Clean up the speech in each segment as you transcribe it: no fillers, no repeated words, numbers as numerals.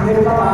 నిర్మమా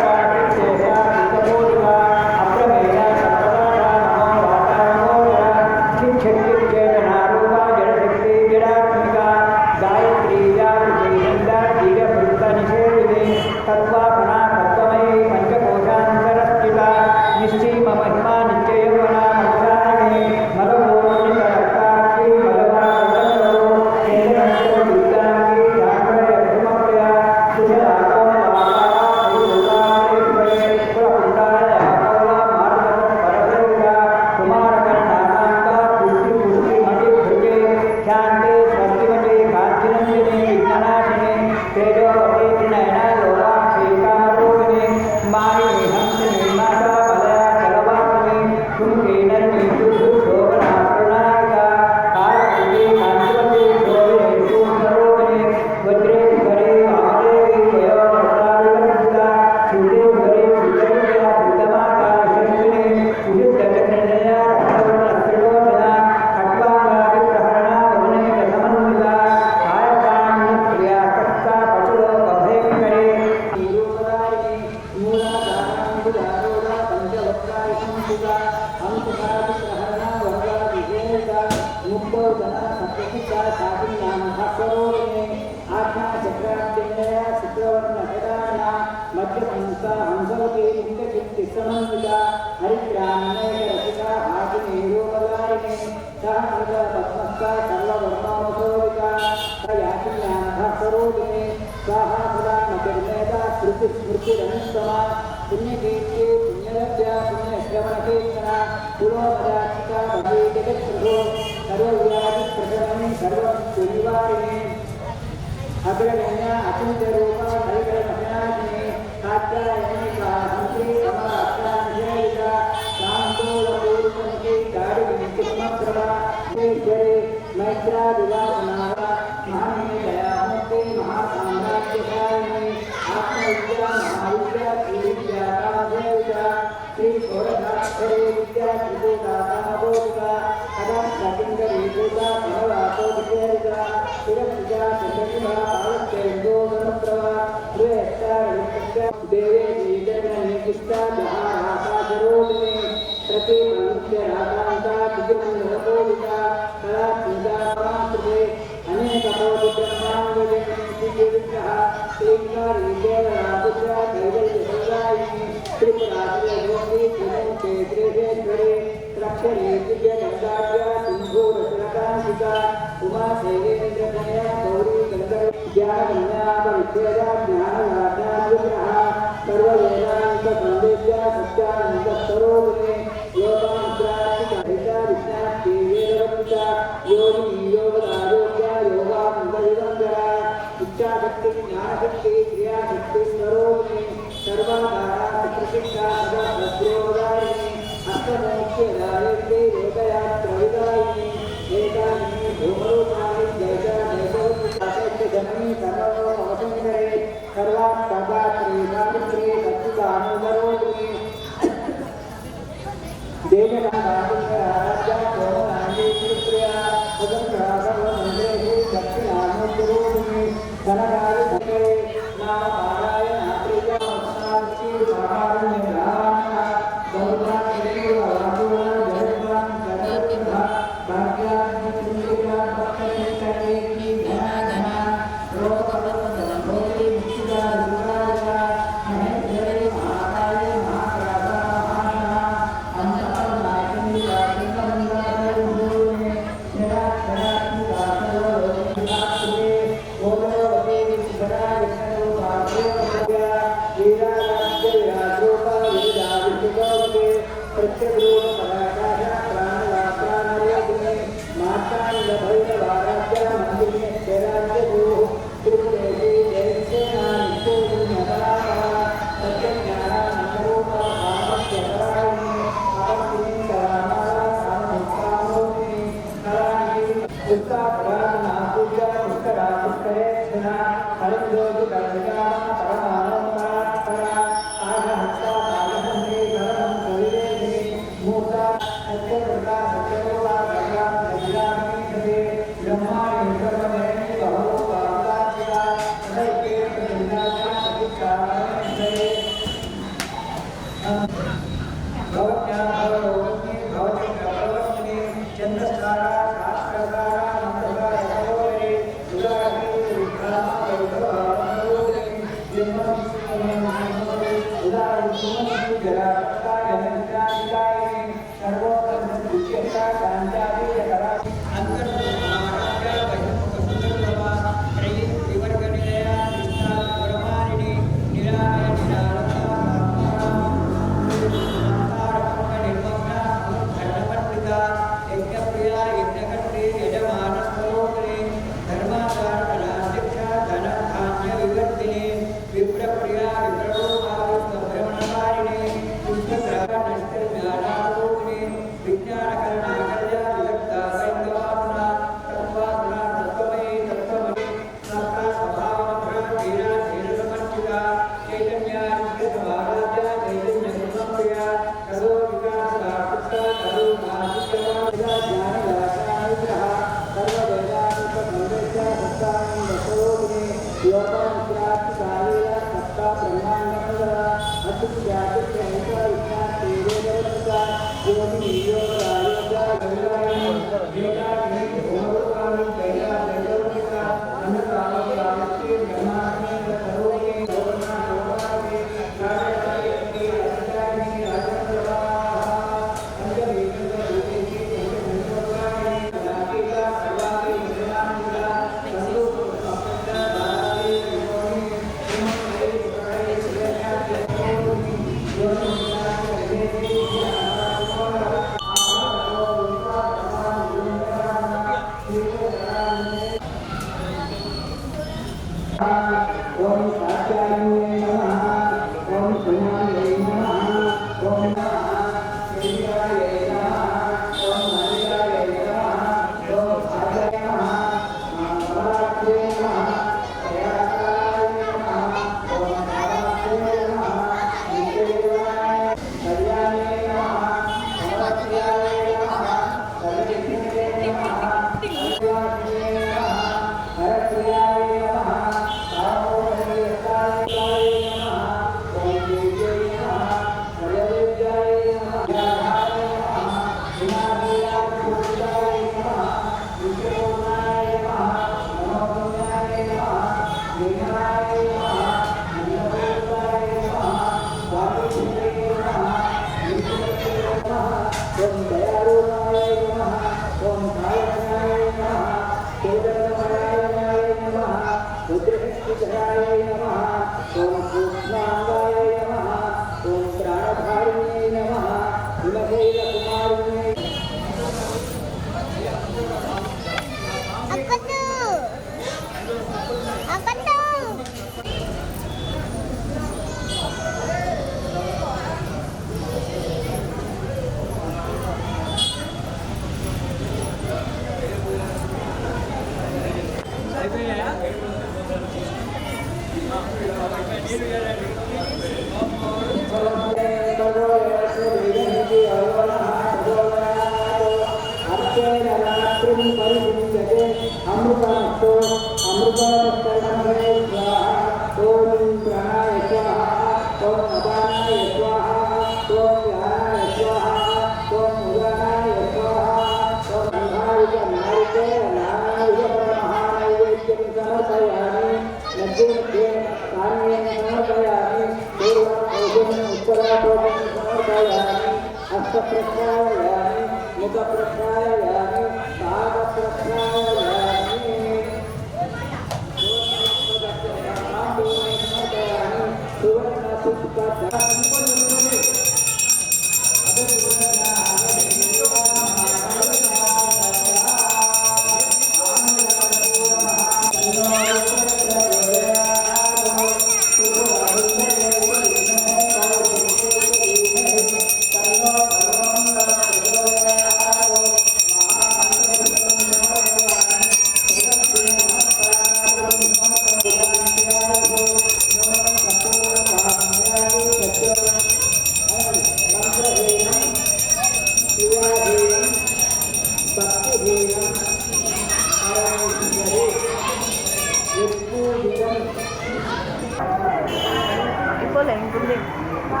महामंगलनायकाय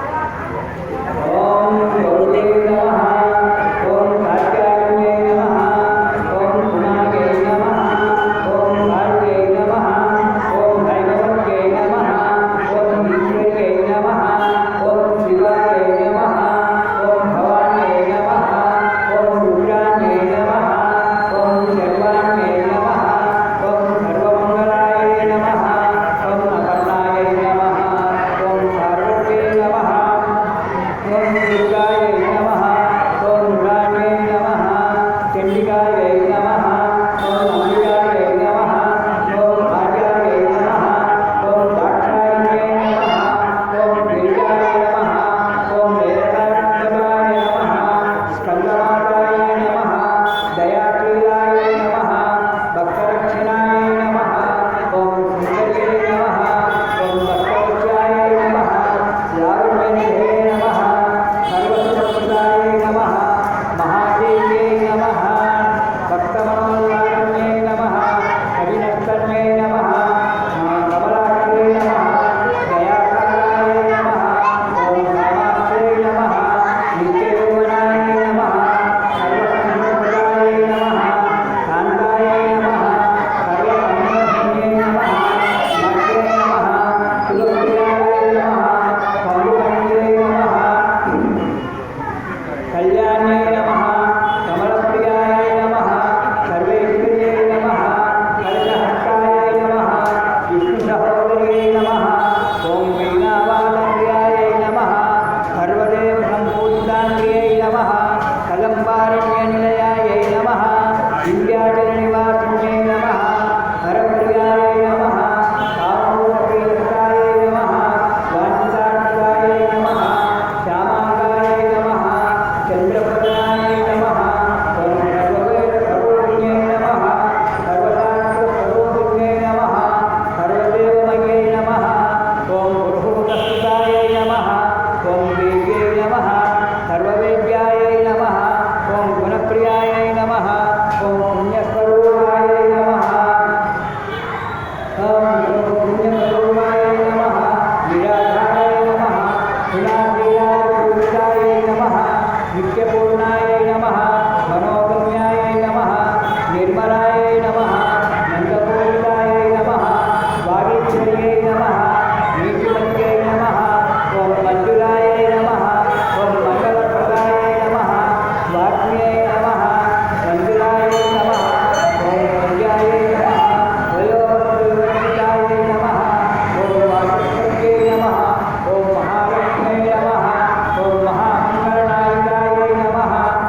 नमः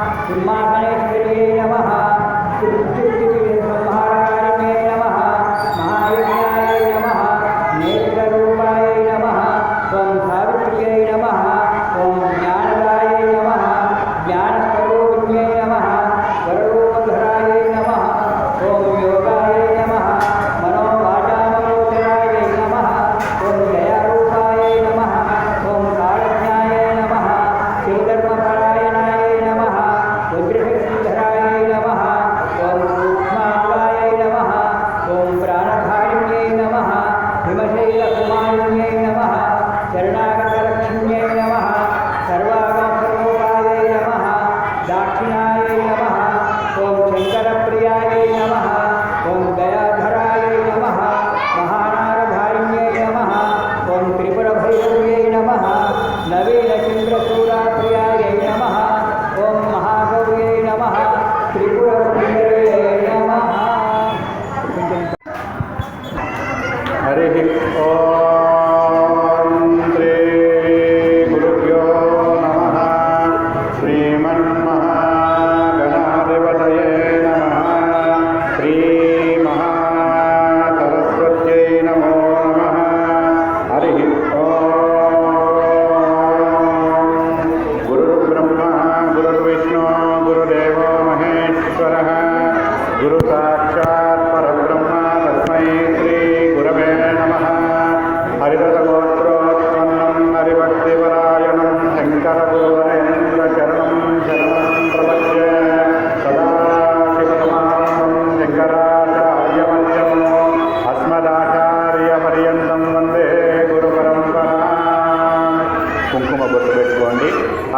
కుంకుమ బొట్టు పెట్టుకోండి.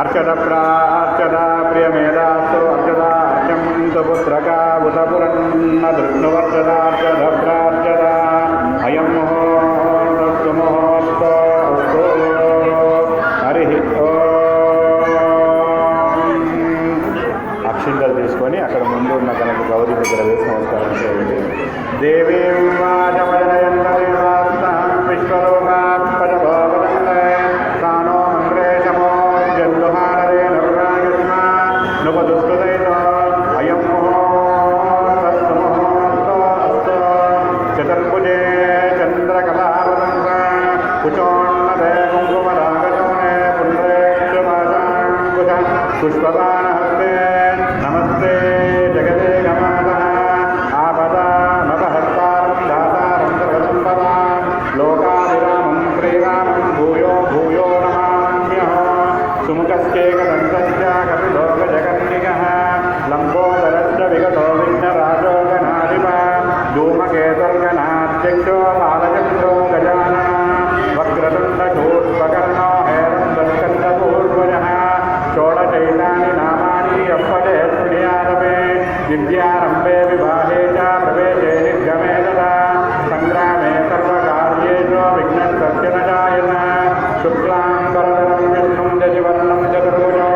అర్చద ప్రార్చద ప్రియమేధాస్తు అర్చద అర్చంతు పుత్రక ఉతపురన్న దృష్ణువర్చదార్చద ప్రార్చద అయం ముహూర్తస్తు ముహూర్తస్తు. హరి అక్షింతలు తీసుకొని అక్కడ ముందు ఉన్న కనుక గౌరీ దగ్గర వేసి నమస్కారం చేయండి. దేవీం వాచమదయంతదేవాస్తాం విశ్వరూపాత్పదభోగదండే తానో మంత్రేశమో జంతుహారదేన విరాజస్మా నుపదుష్టుదైతో అయం ముహూర్తస్తు ముహూర్తస్తు. చతుర్భుజే చంద్రకళావతంస కుచోన్నదే కుంకుమరాగశోనే పుండ్రేక్షుపాశాంకుశ పుష్పబాణహస్తే నమస్తే జగదే గమాతః ఆపదామపహర్తారం దాతారం సర్వసంపదాం లోకాభిరామం శ్రీరామం భూయో భూయో నమామ్యహం. సుముఖశ్చేకదంతస్య కపిలోకజగన్నికః లంబోదరశ్చ విగతో విఘ్నరాజో గణాధిప ధూమకేతుర్గణాధ్యక్షో బాలచంద్రో గజానన వక్రతుండశూర్పకర్ణో హేరంబస్కందపూర్వజః షోడశైతాని నామాని అప్పదే పుణ్యారమే విద్యారంభే వివాహే చ ప్రవేశే నిర్గమే తదా సంగ్రామే సర్వకార్యేషు విఘ్నస్య న జాయత. శుక్లాంబరధరం విష్ణుం శశివర్ణం చతుర్భుజం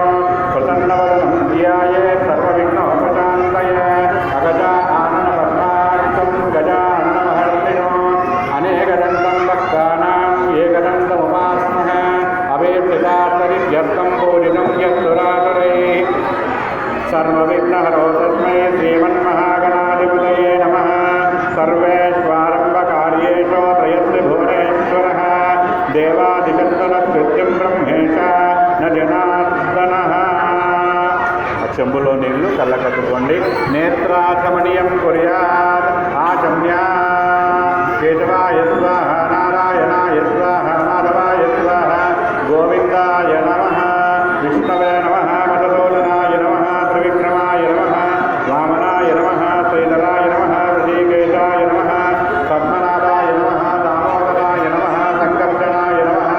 ప్రసన్నవదనం ధ్యాయేత్ సర్వవిఘ్నోపశాంతయే. అగజా ఆనన పద్మార్కం గజాన్నమహర్షిణో అనేకదంతం భక్తానాం ఏకదంతముపాస్మః అవేక్షితార్థరిత్యర్థం పూజితం యత్సురాసురైః. సర్వవిఘ్నహరో తస్మై శ్రీమన్మహాగణాధిపతయే నమః. సర్వేష్వారంభకార్యేషు త్రయస్య భువనేశ్వరః దేవాదిశంతనకృత్యం బ్రహ్మేశ న జనార్దనః. చెంబులో నీళ్లు కళ్ళ కట్టుకోండి. నేత్రాచమనీయం కుర్యాత్ ఆచమ్యా. కేశవాయ స్వాహ నారాయణాయ స్వాహ మాధవాయ స్వాహ గోవిందాయ నమః విష్ణవే నమః మధుసూదనాయ నమః త్రివిక్రమాయ నమః వామనాయ నమః శ్రీధరాయ నమః ఋషికేశాయ నమః పద్మనాభాయ నమః దామోదరాయ నమః సంకర్షణాయ నమః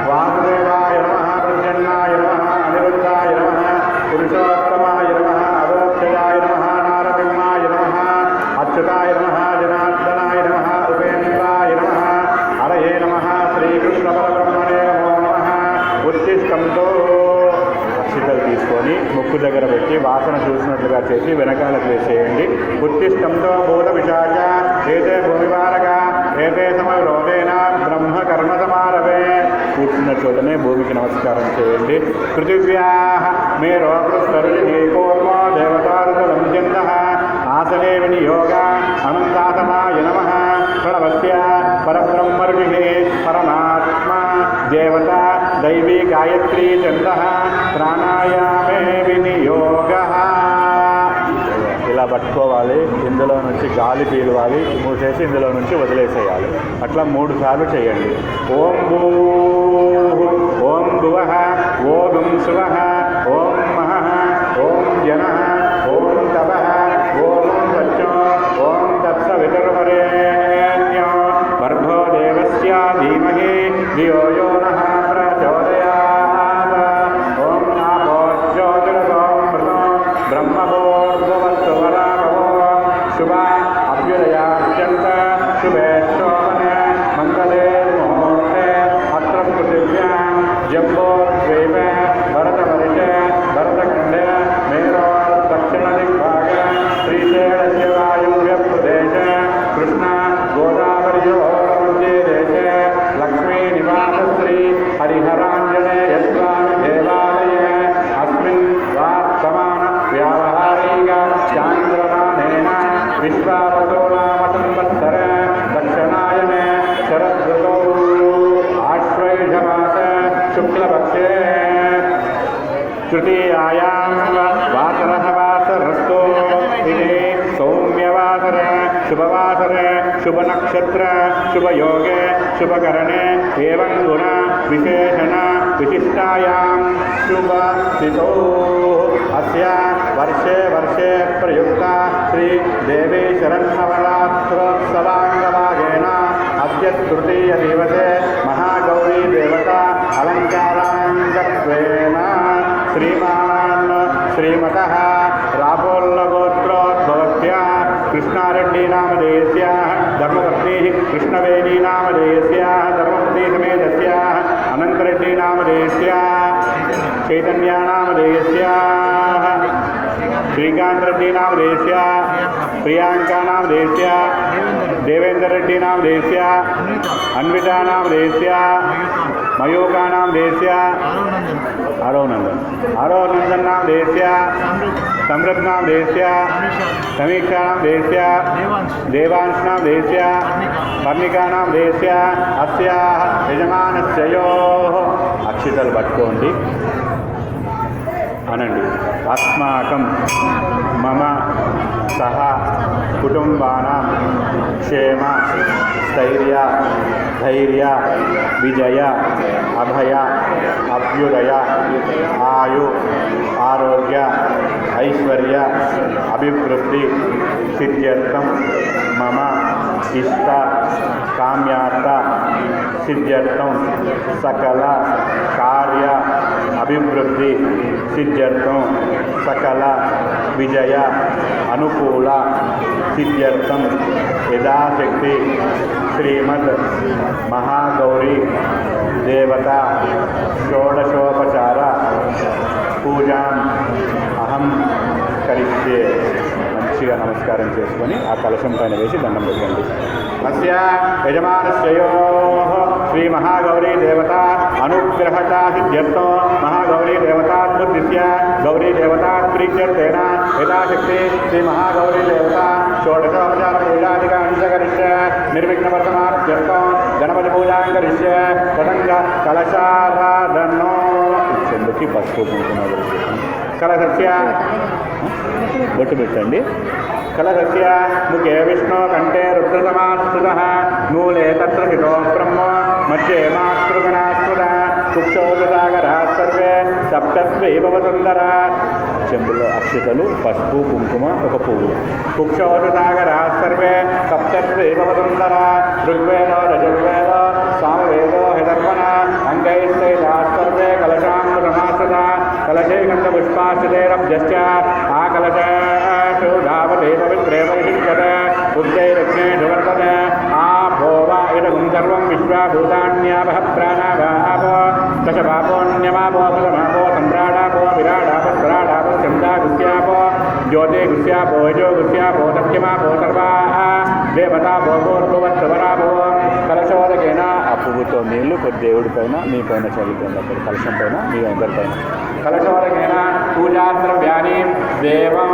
వాసుదేవాయ నమః ప్రసన్నాయ నమః అనిరుద్ధాయ నమః పురుషోత్తమాయ నమః అదోక్షయాయ నమః నారసింహాయ నమః అచ్యుతాయ నమః జనార్దనాయ నమః ఉపేంద్రాయ నమః హరయే నమః శ్రీకృష్ణ పరబ్రహ్మణే నమో నమః. ఉత్తిష్టంతో అక్షితలు తీసుకొని ముక్కు దగ్గర పెట్టి వాసన చూసినట్లుగా చేసి వెనకాలకు వేసేయండి. ఉత్తిష్టంతో భూత విశాఖ ఏతే భూమివారక ఏతే సమరోధేన బ్రహ్మ కర్మ సమారవే. కూర్చున్న చోటనే భూమికి నమస్కారం చేయండి. పృథివ్యా మే రోగృస్తరుజి కూర్మో దేవతారులం జంద ఆసనే వినియోగ అనంతాసనాయ నమః. ప్రణవస్య పరబ్రహ్మర్షి పరమాత్మ దేవత దైవీ గాయత్రీ చంద ప్రాణాయామే వినియోగ. ఇలా పట్టుకోవాలి. ఇందులో నుంచి గాలి పీలవాలి, మూసేసి ఇందులో నుంచి వదిలేసేయాలి. అట్లా 3 సార్లు చేయండి. ఓం భూ ఓం భువః ఓం శువః ఓం మహః ఓం జనః ఓం తపః ఓం సత్యం ఓం తత్సవితుర్వరేణ్యం భర్గో దేవస్య ధీమహి ధియో యో నః ప్రచోదయాత్. ఓం ఆపో జ్యోతిరసోమృతం బ్రహ్మభూర్భువస్సు వరాభవో శుభ అభ్యుదయాత్యంత శుభే శోభనే మంగళే ముహూర్తే అత్ర పృథివ్యాం జంబోద్వీప భరతవర్షే భరతఖండే మేరో దక్షిణ దిగ్భాగే శ్రీశైలస్య వాయువ్య ప్రదేశే కృష్ణ గోదావరియోర్మధ్యే దేశే లక్ష్మీ నివాసశ్రీ హరిహరాంజనేయ స్వామి దేవాలయే అస్మిన్ వాస్తమాన వ్యావహారిక చాంద్రమానేన విశ్వావసోనామ సంవత్సర దక్షిణాయనే శరదృతౌ ఆశ్వయుజమాస శుక్లపక్షే తృతీయాయాం వాసరః వాసరస్తు. ఇది సౌమ్యవాసర శుభవాసర శుభనక్షత్ర శుభయోగే శుభకరణే ఏవం గుణ విశేషణ విశిష్టాయాం శుభస్థితౌ. అస్య వర్షే వర్షే ప్రయుక్త శ్రీ దేవీ శరన్నవరాత్రోత్సవాంగభాగేన అద్య తృతీయ దివసే మహాగౌరీ దేవత అలంకారాం श्रीमतः रापोल्लगोत्रोद्भवत्या कृष्णारेड्डीनामधेयस्याः धर्मपत्नीः कृष्णवेणीनामधेयस्याः धर्मपत्नीसमेतस्याः अनन्तरेड्डीनामधेयस्याः चैतन्यानामधेयस्याः श्रीकान्तरेड्डीनामधेयस्याः प्रियांकानामधेयस्याः देवेन्द्ररेड्डीनामधेयस्याः अन्वितानामधेयस्याः मयूकानामधेयस्याः आरोनन्दन्नामधेयस्याः समृद्धनामधेयस्याः समीक्षानामधेयस्याः देवांशनामधेयस्याः पर्णिकानामधेयस्याः अस्याः यजमानस्ययोः अक्षितలు పట్టుకోండి అనండి अस्माकं मम सह कुटुंबानां क्षेम स्थैर्य धैर्य विजय अभय अभ्युदय आयु आरोग्य ऐश्वर्य अभिवृद्धि सिद्ध्यर्थं मम इष्ट काम्यार्थ सिद्ध्यर्थं सकल कार्य अभिवृद्धि सिद्ध्यर्थं सकल विजय अनुकूल सिद्ध्यर्थं यथाशक्ति श्रीमद् महागौरी देवता षोडशोपचार पूजा अहम करिष्ये మంచిగా నమస్కారం చేసుకొని ఆ కలశం పైన వేసి దండం పెట్టండి. అస్య యజమానస్యయోః శ్రీ మహాగౌరీ దేవత అనుగ్రహత సిద్ధ్యర్థం మహాగౌరీ దేవతాద్బుద్ధిస్య గౌరీ దేవతా ప్రీత్యర్థేన యథాశక్తి శ్రీ మహాగౌరీ దేవత షోడశోపచార పూజాదికాన్ని కరిష్య నిర్విఘ్నవర్తమార్థ్యర్థం గణపతి పూజాం కరిష్య తదంగ కలశారాధనో చెందుకి పసుపు కుంకుమ కలశస్య బొట్టు పెట్టండి. కలశస్య ముఖే విష్ణు కంఠే రుద్రసమాశ్రుతః మూలే తత్ర హితో బ్రహ్మ మధ్యే మాతృగణాశ్రుత కుక్షోసాగరా సర్వే సప్తస్వైవ సుందరా. చెంబులో అక్షతలు పసుపు కుంకుమ ఒక పువ్వు. కుక్షోసాగరా సర్వే సప్తస్వైవ సుందరా ఋగ్వేదో రజుర్వేదో సామవేదో హిదర్వణ అంగైస్తైలా సర్వే కలశామృతమాశ్రుత కలశే గంధపుష్పాశ్రుతైరభ్యశ్చ ఆ కలశేషు ధావతే పవిత్రే పరిశుద్ధత ఉద్దైరగ్నేషు వర్తతే ఆపోవ ఇదగుం సర్వం విశ్వభూతాన్యాపః ప్రాణావాపో దశపాపోన్యమాపో ప్రథమాపో సమ్రాడాపో విరాడాపో స్వరాడాపో శబ్దాగుస్యాపో జ్యోతిగుస్యాపో యజోగుస్యాపో సత్యమాపో సర్వాః దేవతాపో భూర్భువత్సవరాపో కలశోదకేన ఆ పువ్వుతో నీళ్లు కొద్ది దేవుడి పైన మీ పైన చల్లుతుంది. అక్కడ కలశం పైన మీ అందరి పైన కలశోదకేన పూజాద్రవ్యాన్ని దేవం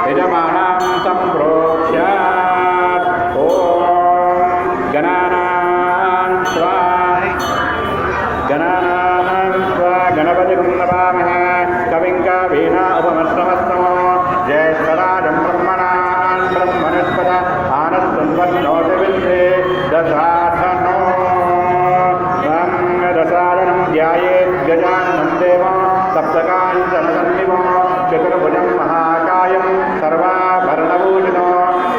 యజమానాం సంప్రోక్ష్య ఓం గణానాం స్వా గణపతిం నమామహే కవిం కవీనా ఉపమశ్రమస్తమో జ్యేష్ఠరాజం బ్రహ్మణాన్ బ్రహ్మణస్పద ఆనస్సున్వన్నోతివిందే దశాధనో దశాదనం ధ్యాయేత్ గజాననం దేవం సప్తకాంచనసన్నిభో చతుర్భుజం మహాకాయం సర్వాభరణభూషితం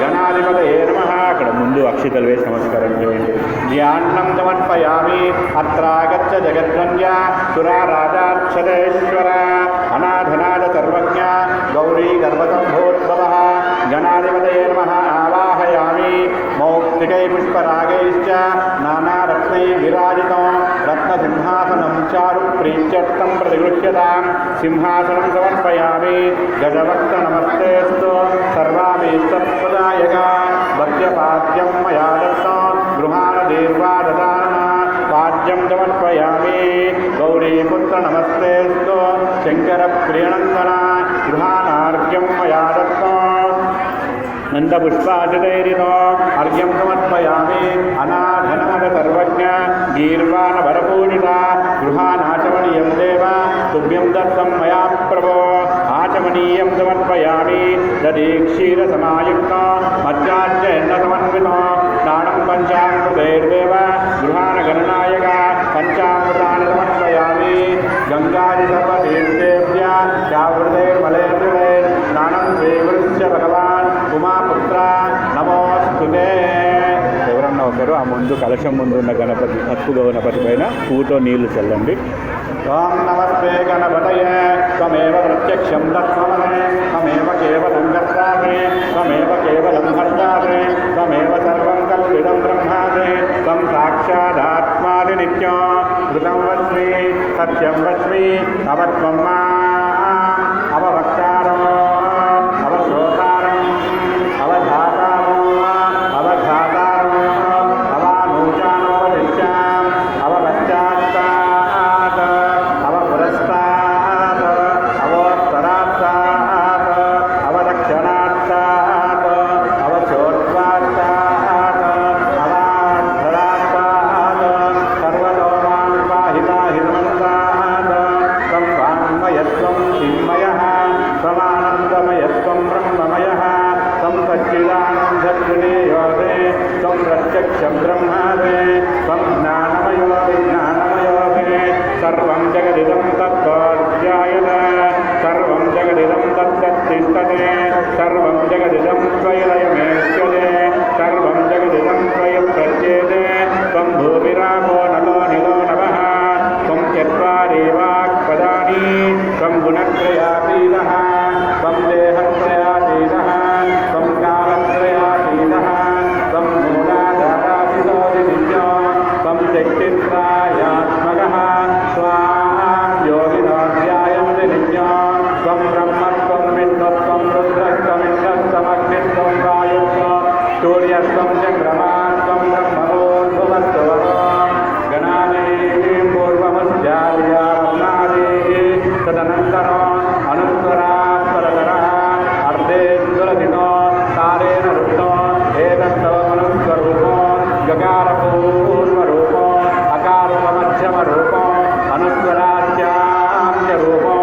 గణాధిపతయే నమః. అక్కడ ముందు అక్షితలు వేసి నమస్కారం చేయండి. ధ్యానం సమర్పయామి. అత్రాగచ్చ జగద్వంద్య సురారాజాక్షరేశ్వర అనాథనాథ సర్వజ్ఞ గౌరీ గర్భసంభోద్భవః గణాధిపతయే నమః. ఆవాహయామి. మౌక్తికై పుష్పరాగైశ్చ నానారత్నై విరాజితం రత్నసింహాసనం చారు ప్రీత్యర్థం ప్రతిగృహ్యతాం. సింహాసనం సమర్పయామి. గజవక్త నమస్తేస్తు సర్వాభీష్టప్రదాయక భక్త్యపాద్యం మయా దత్తం గృహాణ దేవా దదాన పాద్యం సమర్పయామి. గౌరీపుత్ర నమస్తేస్తు శంకర ప్రియనందన గృహాణార్ఘ్యం మయా దత్తం నందపుష్పాచతైరితో అర్ఘ్యం సమర్పయామి. అనాథనాథ సర్వజ్ఞ గీర్వాణవరపూజిత గృహానాచమనీయం దేవ తుభ్యం దత్తం మయా ప్రభో. ఆచమనీయం సమర్పయామి. దదీక్షీరసమాయుక్త మధ్యాజ్యన్న సమన్విత స్నానం పంచామృతైర్దేవ గృహాణగణనాయక పంచామృతాన్ని సమర్పయామి. గంగాది సర్వతీర్థేభ్య చావృతైర్మలేర్జలైర్ స్నానం స్వీకృత్య భగవాన్ ఉమాపుత్ర నమోస్తుతే. ఎవరన్నా ఒకరు ఆ ముందు కలశం ముందు ఉన్న గణపతి పసుపు గణపతి పైన పూతో నీళ్లు చల్లండి. ఓం నమస్తే గణపతయే త్వమేవ ప్రత్యక్షం తత్వమనే త్వమేవ కేవలం కర్తాసి త్వమేవ కేవలం భర్తాసి త్వమేవ సర్వం కల్పితం బ్రహ్మాసి త్వం సాక్షాదాత్మాది నిత్యం ధృతం వస్మి సత్యం వస్మి అవత్వం మా అవవక్తారం అవశ్రోతారం అవధాతారం అవఘాతారం అవానూచానోపదిశ్యాం అవపశ్చాత్తాత్ అవపురస్తాత్ అవోత్తరాత్తాత్ అవదక్షిణాత్తాత్ అవచోర్వాత్తాత్ అవాధరాత్తాత్ సర్వలోకాన్ పాహితాహిర్మంతాత్ త్వం వాङ्मयत्वं చిన్మయః త్వమానందమయత్వం బ్రహ్మమయః త్వం సచ్చిదానందవినియోగే త్వం ప్రత్యక్షం బ్రహ్మాదే త్వం జ్ఞానమయో విజ్ఞానమయోగే సర్వం జగదిదం తత్వాధ్యాయత సర్వం జగదిదం తత్తిష్టతే సర్వం జగదిదం త్వయలయమేష్యతే సర్వం జగదిదం త్వయ ప్రత్యేతే త్వం భూమిరాపో నలో నిలో నవః త్వం చత్వారి వాక్పదాని త్వం గుణత్రయాతీతః త్వం దేహత్రయాతీతః త్వం కాలత్రయాతీతః త్వం మూలాధారాదిశోధి నిత్యం త్వం శక్తిత్రయాత్మకః త్వాం యోగినోऽధ్యాయంతి నిత్యం త్వం బ్రహ్మత్వం విష్ణుత్వం రుద్రత్వమింద్రత్వమగ్నిత్వం వాయుత్వం సూర్యత్వం చంద్రమాత్వం బ్రహ్మణోద్భవత్వం గణాదేవీం పూర్వమస్యార్యానాదే తదనంతరం అనుత్తరా పరతరః అర్ధేంద్రదినో తారేణ రుక్తో ఏతత్తవమనుస్వరూపో గకారపూర్వరూపో అకారమధ్యమరూపో అనుస్వరాస్యాంత్యరూపో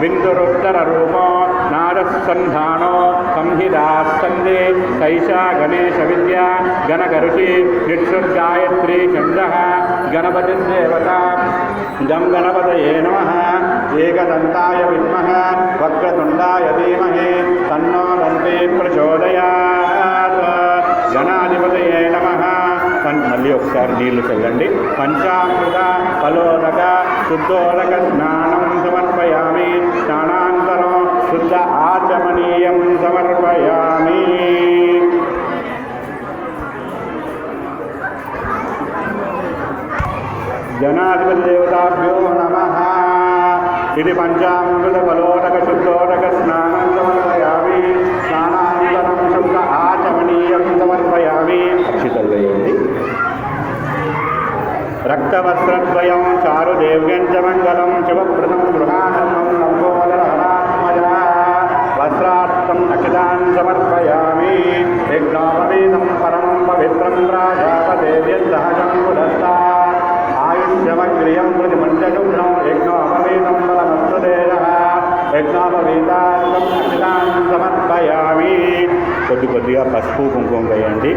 బిందురుత్తరరూపో నాదస్సంధానో సంహితాస్సందే సైషా గణేశ విద్యా గణగర్షి నిక్షుర్గాయత్రీ ఛందః గణపతిర్దేవత గం గణపతయే నమః ఏకదంతాయ విద్మః వక్రతుండాయ ధీమహి తన్నో దంతే ప్రచోదయాత్ గణాధిపతయే నమః. మళ్ళీ ఒకసారి నీళ్లు చల్లండి. పంచామృత ఫలోదక శుద్ధోదక స్నానం సమర్పయామి. స్నానాంతరం శుద్ధ ఆచమనీయం సమర్పయామి. జనాధిపతి దేవతాభ్యో నమః. ఇది పంచామృత ఫలోదక శుద్ధోదక స్నానం సమర్పయామి. స్నానాంతరం శుద్ధ ఆచమనీయం సమర్పయామి. అక్షితలు వేయండి. రక్తవస్త్రద్వయం చారుదేవ్యం చ మంగళం శివప్రదం గృహానందం లంబోదరహరాత్మజ. వస్త్రార్థం అక్షితాన్ సమర్పయామి. యజ్ఞోపవీతం పరమం పవిత్రం రాజాపదేవ్యం సహజం పురస్తాత్. ఆయుష్యమగ్రియం ప్రతిమంచశుభ్రం యజ్ఞోపవీతం బలమస్తదేహ. యజ్ఞోపవీతార్థం అక్షితాన్ సమర్పయామి. కొద్దిగా పసుపు కుంకుమ వేయండి.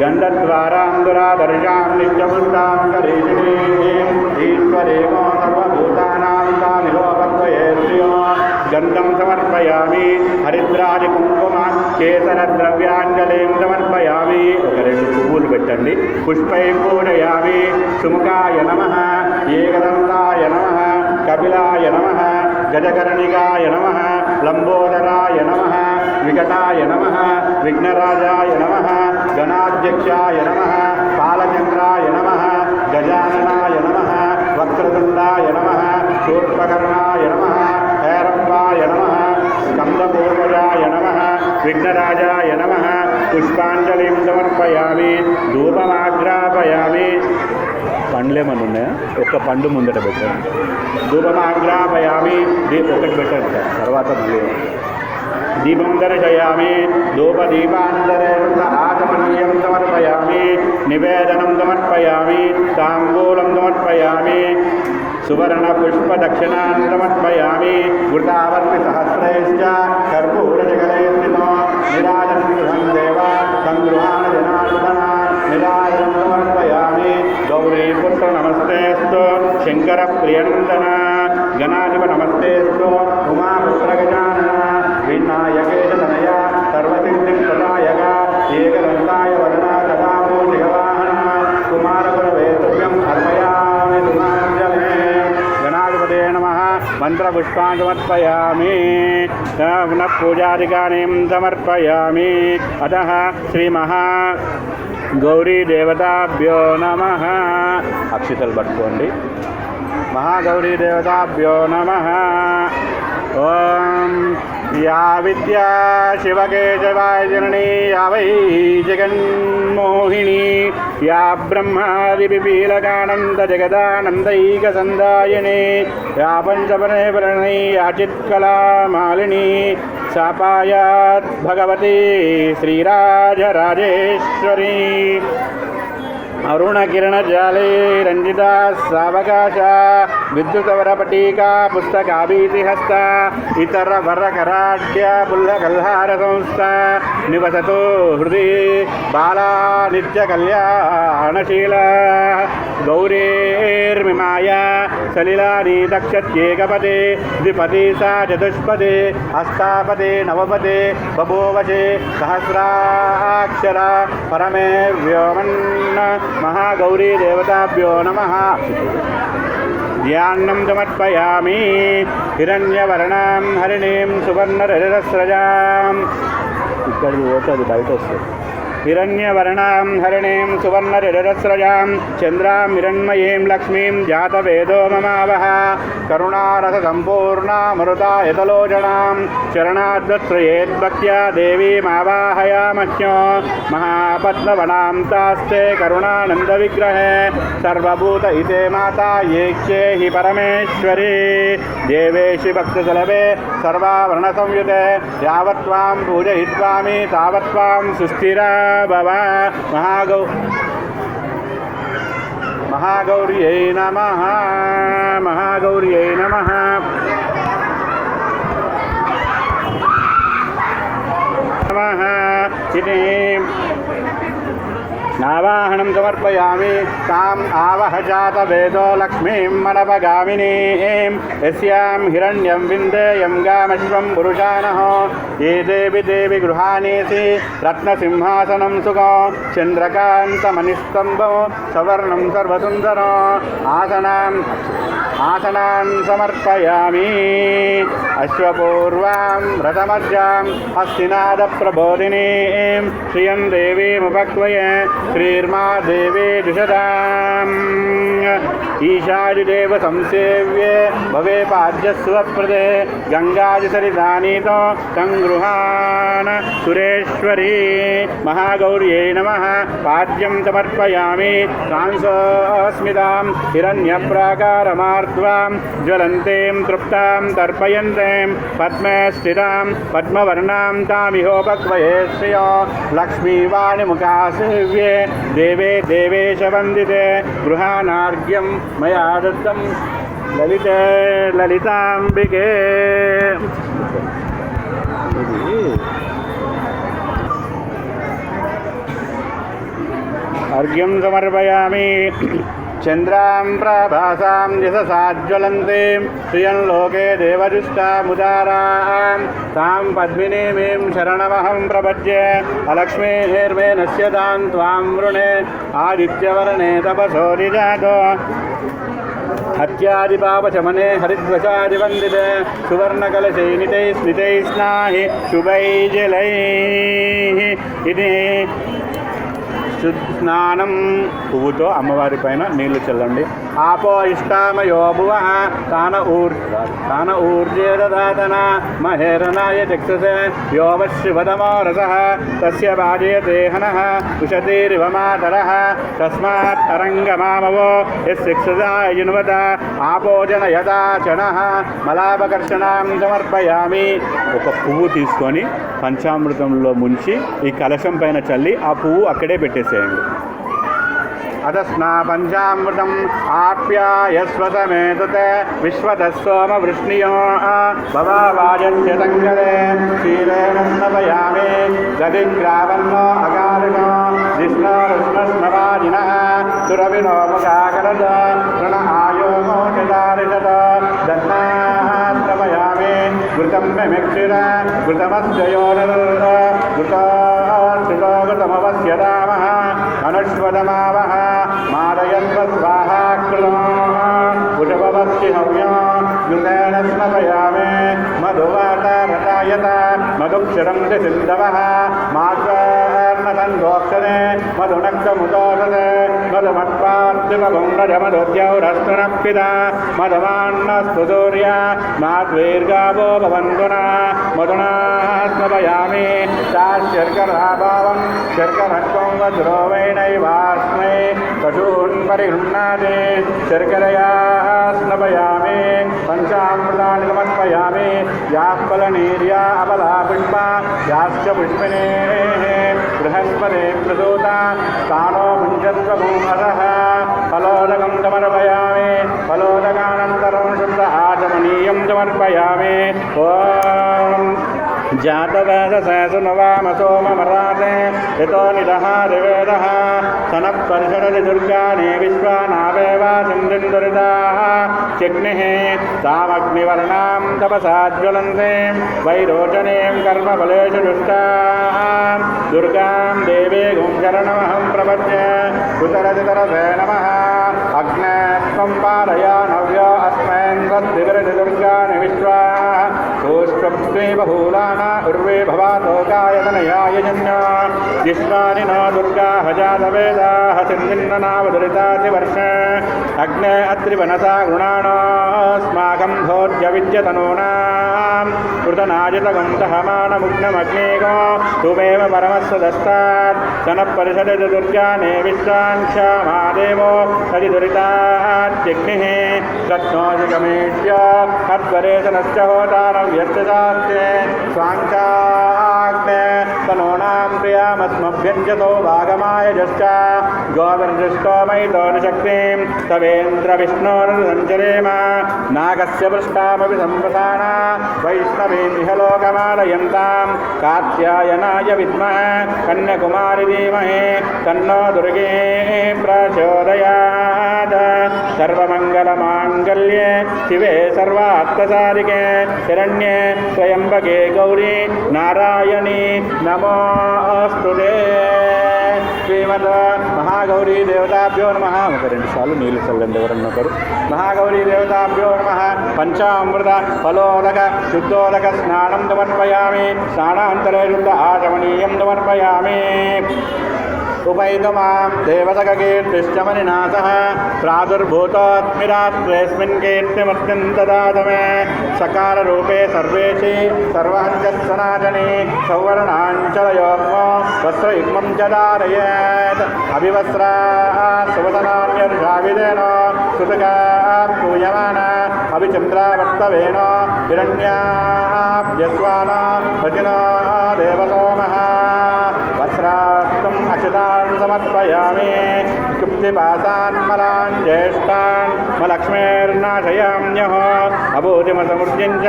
గంధద్వారాంధురాదర్శాం నిత్యపుష్టాం కరీషిణీం ఈశ్వరేమో సర్వభూతానాం తామిలోపత్వయేత్రియో. గంధం సమర్పయామి. హరిద్రాది కుంకుమ కేసర ద్రవ్యాంజలిం సమర్పయామి. ఒక 2 పువ్వులు పెట్టండి. పుష్పై పూజయామి. సుముఖాయ నమః, ఏకదంతాయ నమః, కపిలాయ నమః, గజకర్ణికాయ నమః, లంబోదరాయ నమః, వికటాయ నమః, విఘ్నరాజాయ నమః, గణాధ్యక్షాయ నమః, పాలచంద్రాయ నమః, గజాననాయ నమః, వక్రతుండాయ నమః, శూర్పకర్ణాయ నమః, హేరంబాయ నమః, స్కందపూర్వజాయ నమః, విఘ్నరాజాయ నమః. పుష్పాంజలిం సమర్పయామి. ధూపమాగ్రాపయామి. పండ్లేమన్నా ఉన్నాయా? ఒక్క పండు ముందట పెట్టాను. ధూపమాగ్రాపయామి. ఒకటి పెట్టాను సార్, తర్వాత మళ్ళీ దీపం దర్శయామి. ధూపదీపాంతరే ఆచమనీయం సమర్పయామి. నివేదనం సమర్పయామి. తాంబూలం సమర్పయామి. సువర్ణ పుష్ప దక్షిణాన్ సమర్పయామి. వృతావర్తి సహస్రైశ్చ కర్పూరజగలేస్థితో నిరాజనం దేవ సంగృహాణ జనార్దన నిరాజనం సమర్పయామి. గౌరీపుత్ర నమస్తేస్తు శంకర ప్రియందన గణాధిప నమస్తేస్తు ఉమాపుత్ర గజానన వినాయకేశ తనయ సర్వసిద్ధి ప్రదాయక ఏకదంతాయ వదన కథామూషికవాహన కుమారపుర వేతవ్యం అర్పయామి సుమాంజలే. గణాధిపతి गणपते नमः मंत्रपुष्पान् समर्पयामि पुनः पूजादिकानि समर्पयामि अतः श्रीमहा गौरी देवताभ्यो नमः अक्षितలు పట్టుకోండి महागौरी देवताभ्यो नमः ओम या विद्या शिवकेशवाय जननी या वै जगन्मोहिनी या ब्रह्मादिपिपीलकानन्द जगदानन्दैकसन्दायिनी या पञ्चपरेपरणी या चित्कला मालिनी सापायात् भगवती श्रीराजराजेश्वरी अरुणकिरणजाले रंजिता सावकाशा विद्युतवरपटीका पुस्तकाभीतिहस्ता इतरवरकराढ्य पुल्लकल्हारसंस्था निवसतो हृदि बाला नित्यकल्याणशीला गौरेर्मिमाया सलिलानि दक्षत्येकपदे द्विपदे सा चतुष्पदे हस्तापदे नवपदे बभूवशे सहस्राक्षरा परमे व्योमन्न महागौरी देवताभ्यो नमः ध्यानं समर्पयामि हिरण्यवर्णां हरिणीं सुवर्णरजतस्रजाम् इक्कडिకి పోతే అది బయట వస్తుంది हिरण्यवर्णां हरिणीं सुवर्णरजतस्रजां चन्द्रां हिरण्मयीं लक्ष्मीं जातवेदो ममावह करुणारससम्पूर्णामृतायतलोचनां चरणाद्वत्श्रयेद्भक्त्या देवीमावाहयामह्यो महापद्मवनां तास्ते करुणानन्दविग्रहे सर्वभूत इते माता येक्ष्ये हि परमेश्वरी देवेशि भक्तसुलभे सर्वावर्णसंयुते यावत्त्वां पूजयित्वामि तावत्त्वां सुस्थिरा भवा महागौर्यै नमः महागौर्यै नमः नमः इति नावाहनं समर्पयामि ताम् आवह जातवेदो लक्ष्मीं मनपगामिनीं यस्यां हिरण्यं विन्देयं गामश्वं पुरुषानः ये देवि देवि गृहाणीसि रत्नसिंहासनं सुखो चन्द्रकान्तमनिस्तम्भो सवर्णं सर्वसुन्दरो आसनान् समर्पयामि अश्वपूर्वां रथमध्यां हस्तिनादप्रबोधिनीं श्रियं देवीमुपक्वये श्रीर्मा देवी जुषदाम् ईशादिदेव संसेव्ये भवे पाद्यस्वप्रदे गङ्गादिसरिदानीतो सङ्गृहान् सुरेश्वरी महागौर्यै नमः पाद्यं समर्पयामि सांसोऽस्मितां हिरण्यप्राकारमार्द्वां ज्वलन्तीं तृप्तां तर्पयन्तीं पद्मे स्थितां पद्मवर्णां तामिहोपक्वये श्रियो लक्ष्मीवाणिमुखासेव्ये देवे देवेश वन्दिते गृहानार्घ्यं मया दत्तं ललिते ललिताम्बिके अर्घ्यं समर्पयामि चन्द्रां प्रभासां यशसाज्ज्वलन्तीं श्रियं लोके देवजुष्टामुदारां तां पद्मिनीमीं शरणमहं प्रपद्ये अलक्ष्मीर्मे नश्यतां त्वां वृणे आदित्यवर्णे तपसोऽधिजातो हत्यादिपापशमने हरिद्वशादिवन्दिते सुवर्णकलशैनितैः स्मितैः स्नाहि शुभैजलैः इति స్నానం పువ్వుతో అమ్మవారి పైన నీళ్లు చల్లండి आपो इष्टामयो भुवः तान ऊर्जे ददातन महेरनाय चक्षुषे यो वश्यवदमो रसः तस्य बाजयते हनः उशतीरिव मातरः तस्मात् तरङ्गमामवो यस्यक्षुषाय जिन्वत आपो जनयता चणः మలాపకర్షణాం సమర్పయామి. ఒక పువ్వు తీసుకొని పంచామృతంలో ముంచి ఈ కలశం పైన చల్లి ఆ పువ్వు అక్కడే పెట్టేసేయండి. अदस्ना पंचामृतम आप्यायस्वतमेतुते विश्वतः सोमवृष्णियो भवावाजस्य तङ्गले क्षीरेण स्नपयामि गदिग्रावन्नो अकारिणो जिष्णोरुष्णस्नवाजिनः सुरविनो मुखाकरद प्रण आयो मोक्षदारिषद दत्नाः स्नपयामि घृतं मिक्षिर घृतमस्य घृतमवस्यदामः अनुष्वदमावः मादयस्व स्वाहा कृतो वृषभवस्ति हव्यो మధుక్షరం సింధవః మాత్రాన్నసందోక్షనే మధునక్తముదోషతే మధుమత్పార్థివగుండజమధుద్యౌరస్తునః పితా మధుమాన్నస్తు సూర్య మాద్వీర్గావో భవంతునా మధునా స్నపయామి శర్కరాభావం శర్కరత్వం వజ్రోవైనైవాస్మై పశూన్ పరిగృహ్ణాతి శర్కరయా స్నపయామి పంచామృతాని సమర్పయామి యాః ఫలనీర్యా అబలా పుష్పా యాశ్చ పుష్పినే బృహస్పతే ప్రసూత స్థానో ముంచత్వభూమసః ఫలోదకం సమర్పయామి ఫలోదకానంతరం శుద్ధ ఆచమనీయం సమర్పయామి ఓం జాతవేదసేసునవామసోమమరాతే యతో నిదహారివేదః సనః పరిషరతి దుర్గాని విశ్వానావేవా సింధుందురితాః చిగ్నిః తామగ్నివర్ణాం తపసా జ్వలంతే వైరోచనీం కర్మఫలేషు దుష్టాం దుర్గాం దేవీగుం శరణమహం ప్రపద్యే కుతరతితరసే నమః అగ్నే త్వం పారయానవ్యో అస్మైన్ స్వస్తిరతి దుర్గాని విశ్వా పుష్పే బహూలానా ఉర్వే భవాతోకాయతనయాయ జన్యా విశ్వాని నో దుర్గా హజాతవేదాః సింధిన్ననావదురితాతి వర్ష అగ్నే అత్రివనసా గృణాణోస్మాకం భోజ్య విద్యతనూనాం కృతనాజితగం దహమానముగ్నమగ్నేగో తుమేవ పరమస్సదస్తాత్ సనః పరిషదతి దుర్గానే విశ్వాంక్షామాదేవో సది దురితాత్యగ్నిః రత్నోజిగమేష్య హద్వరేశనశ్చ హోతారం వ్యర్థశాస్త్రే స్వాంచాగ్నే తనూనాం ప్రియామస్మభ్యంజతో భాగమాయజశ్చ గోవిర్దృష్టోమయితో నిశక్తిం తవేంద్ర విష్ణోర్సంచరేమ నాగస్య పృష్టామపి సంప్రసాన వైష్ణవీమిహ లోకమాలయంతాం కాత్యాయనాయ విద్మః కన్యాకుమారి ధీమహి తన్నో దుర్గే ప్రచోదయాత్ సర్వమంగళమాంగళ్యే శివే సర్వార్థసారికే శరణ్యే త్రయంబకే గౌరీ నారాయణీ నమోస్తుతే. శ్రీమద్ మహాగౌరీ దేవతాభ్యో నమః. ఒక 2 సార్లు నీళ్ళు చల్లండి ఎవరన్నా ఒకరు. మహాగౌరీ దేవతాభ్యో నమః. పంచామృత ఫలోదక శుద్ధోదక స్నానం సమర్పయామి. స్నానాంతరే శుద్ధ ఆచమనీయం సమర్పయామి. ఉపైతమాం దేవతకీర్తిశ్చమనినాథః ప్రాదుర్భూతోऽస్మిరాత్రేऽస్మిन् కీర్తిమస్మిन् దదాతు మే. సకారరూపే సర్వేషి సర్వహంజస్సనాజని సౌవర్ణాంచలయోగ్మో వస్త్రయుగ్మం చ ధారయేత్. అభివస్త్రాः సువదనాన్యర్షావిదేన సుతకా పూయమాన అభిచంద్రావర్తవేన హిరణ్యాభ్యస్వాన వచినా దేవసోమః. వస్త్రాస్తం అక్షతాన్ సమర్పయామి. కుప్తిపాసాన్మలాన్ జ్యేష్ఠాన్ మలక్ష్మీర్నాశయామ్యహో అభూతిమసమృద్ధిం చ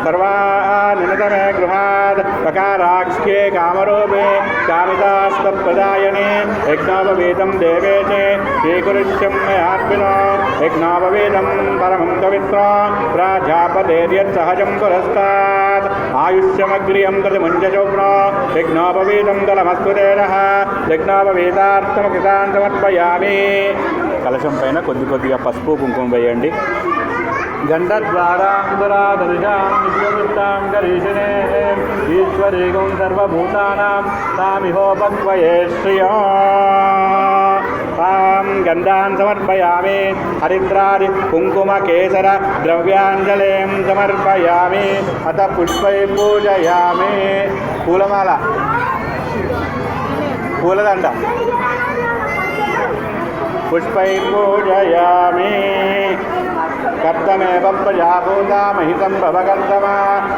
సర్వానినతమే గృహాద్. పకారాక్ష్యే కామరూపే కామితాస్తప్రదాయనే యజ్ఞోపవీతం దేవేశే స్వీకరిష్యం మయాత్మినో యజ్ఞోపవీతం పరమం పవిత్రో ప్రాజాపతేర్యత్సహజం పురస్తాత్. ఆయుష్యమగ్రియం ప్రతిముంచచౌప్నో యజ్ఞోపవీతం దళమస్కుతేరః యజ్ఞోపవీతార్థమకృతాన్ సమర్పయామి. కలశం పైన కొద్ది కొద్దిగా పసుపు కుంకుమ వేయండి. గంధద్వారాంతరాదర్శాం నిత్యవృత్తాం కరీషిణే ఈశ్వరీగం సర్వభూతానాం తామిహోపక్వయే శ్రియో. గంధాన్ సమర్పయామి. హరిద్రాది కుంకుమ కేసర ద్రవ్యాంజలిం సమర్పయామి. అత పుష్పై పూజయామి. పూలమాల పూలదండ పుష్పై పూజయామి. కర్తమేవ ప్రజాభూతా మహితం భవకర్తమా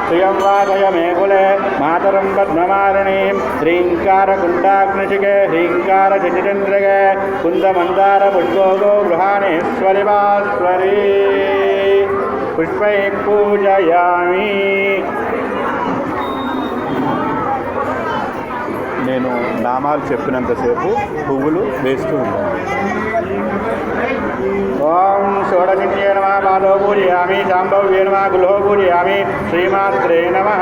శ్రియం వాసయ మే కులే మాతరం పద్మమాలినీం. హ్రీంకారకుండాగ్నిశిఖే హ్రీంకారచంద్రగే కుందమందార పుష్పోగో గృహాణేశ్వరి వాస్వరీ. పుష్పై పూజయామి. నేను నామాలు చెప్పినంతసేపు పువ్వులు వేస్తూ ఉంటాను. ఓం షోడశిన్యే నమః. పాదో పూజయామి. శాంభవ్యే నమః. గులో పూజయామి. శ్రీమాత్రే నమః.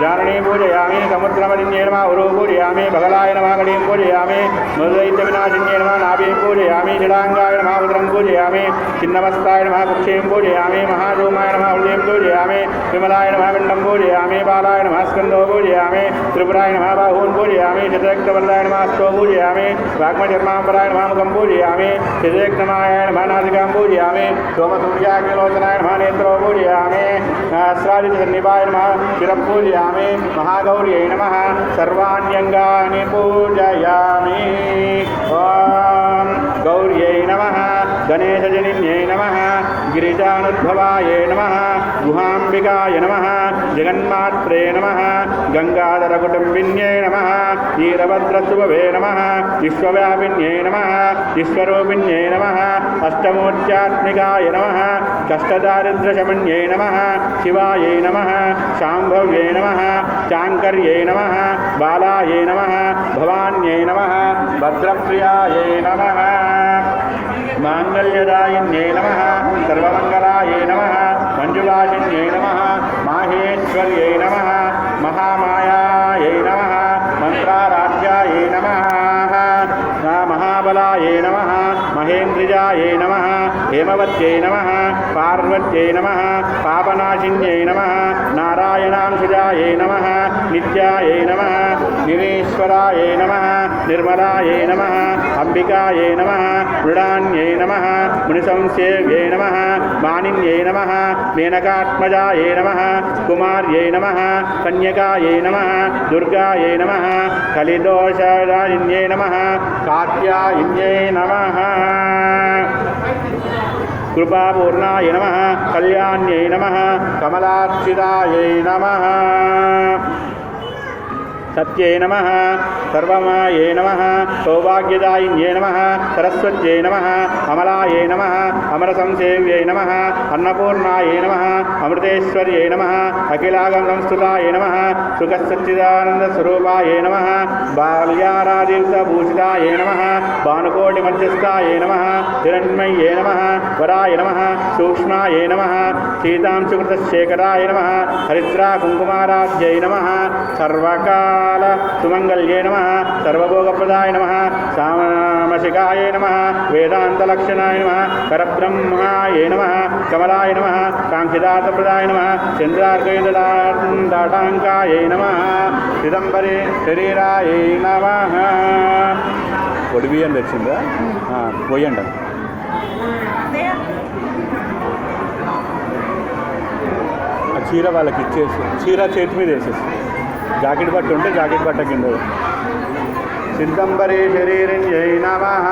జాననీ పూజయామి. సముద్రమలిన్యే నమః. ఉరూ పూజయామి. బగలాయ నమః. గణీం పూజయామి. మృదైత్య వినాశిన్యే నమః. నాభీం పూజయామి. జడాంగాయ నమః. ఉదరం పూజయామి. చిన్నమస్తాయ నమః. కుక్షీం పూజయామి. మహాధూమాయ నమః. హృదయం పూజయామి. विमलाय नमः पिण्डं पूजयामि बालाय नमः स्कन्दो पूजयामि त्रिपुराय नमः बाहून् पूजयामि चतुरक्तवरदाय नमः हस्तो पूजयामि वाग्मचर्माम्बराय नमः मुखं पूजयामि चिदेक्तमाय नमः नासिकां पूजयामि सोमसूर्याग्निलोचनाय नमः नेत्रो पूजयामि सहस्रादितसन्निभाय नमः शिरं पूजयामि महागौर्यै नमः सर्वाण्यङ्गानि पूजयामि ॐ गौर्यै नमः गणेशजनिन्यै नमः गिरिजानुद्भवाय नमः गुहाम्बिकाय नमः जगन्मात्रे नमः गंगाधरकुटुम्बिन्यै नमः वीरभद्रसुभवे नमः विश्वव्यापिन्यै नमः विश्वरूपिण्यै नमः अष्टमूर्त्यात्मिकाय नमः कष्टदारिद्र्यशमन्यै नमः शिवायै नमः शाम्भव्यै नमः चाङ्कर्यै नमः बालायै नमः भवान्यै नमः भद्रप्रियायै नमः माङ्गल्यदायिन्यै नमः सर्वमङ्गलायै नमः मञ्जुलाशिन्यै नमः माहेश्वर्यै नमः महामायायै नमः मन्त्राराध्यायै नमः महाबलायै नमः महेन्द्रिजायै नमः हेमवत्यै नमः पार्वत्यै नमः पापनाशिन्यै नमः नारायणांशिजायै नमः नित्यायै नमः निरीश्वरायै नमः निर्मलायै नमः अंबिकायै नमः मृडान्यै नमः मुनिसंसेव्यै नमः मानिन्यै नमः मेनकात्मजायै नमः कुमार्यै नमः कन्यकायै नमः दुर्गायै नमः कलिदोषदायिन्यै नमः कात्यायिन्यै नमः कृपापूर्णाय नमः कल्याण्यै नमः कमलार्चितायै नमः सत्यै नमः सर्वमायै नमः सौभाग्यदायिन्यै नमः सरस्वत्यै नमः अमलायै नमः अमरसंसेव्यै नमः अन्नपूर्णायै नमः अमृतेश्वर्यै नमः अखिलागमसंस्तुताय नमः सुखसच्चिदानन्दस्वरूपायै नमः बाल्यारादिभूषितायै नमः भानुकोटिमध्यस्थायै नमः हिरण्मय्यै नमः वराय नमः सूक्ष्मायै नमः सीतांशुकृतशेखराय नमः हरिद्राकुङ्कुमाराध्यै नमः सर्वकाल सुमंगल्ये नमः सर्वभोगप्रदाय नमः सामशिकाय नमः वेदान्तलक्षणाय नमः परब्रह्माय नमः कमलाय नमः कांक्षिदार्थप्रदाय नमः चन्द्रार्कयुतदाटाङ्काय नमः चिदंबरे शरीराय नमः ఒడిబియ్యం తెచ్చిందా పోయండి ఆ చీర వాళ్ళకి ఇచ్చేసి చీర చేతి మీద వేసేసి జాకెట్ బట్ట ఉంటే జాకెట్ బట్ట కింద సిద్ధంబరే శరీరంజై నమః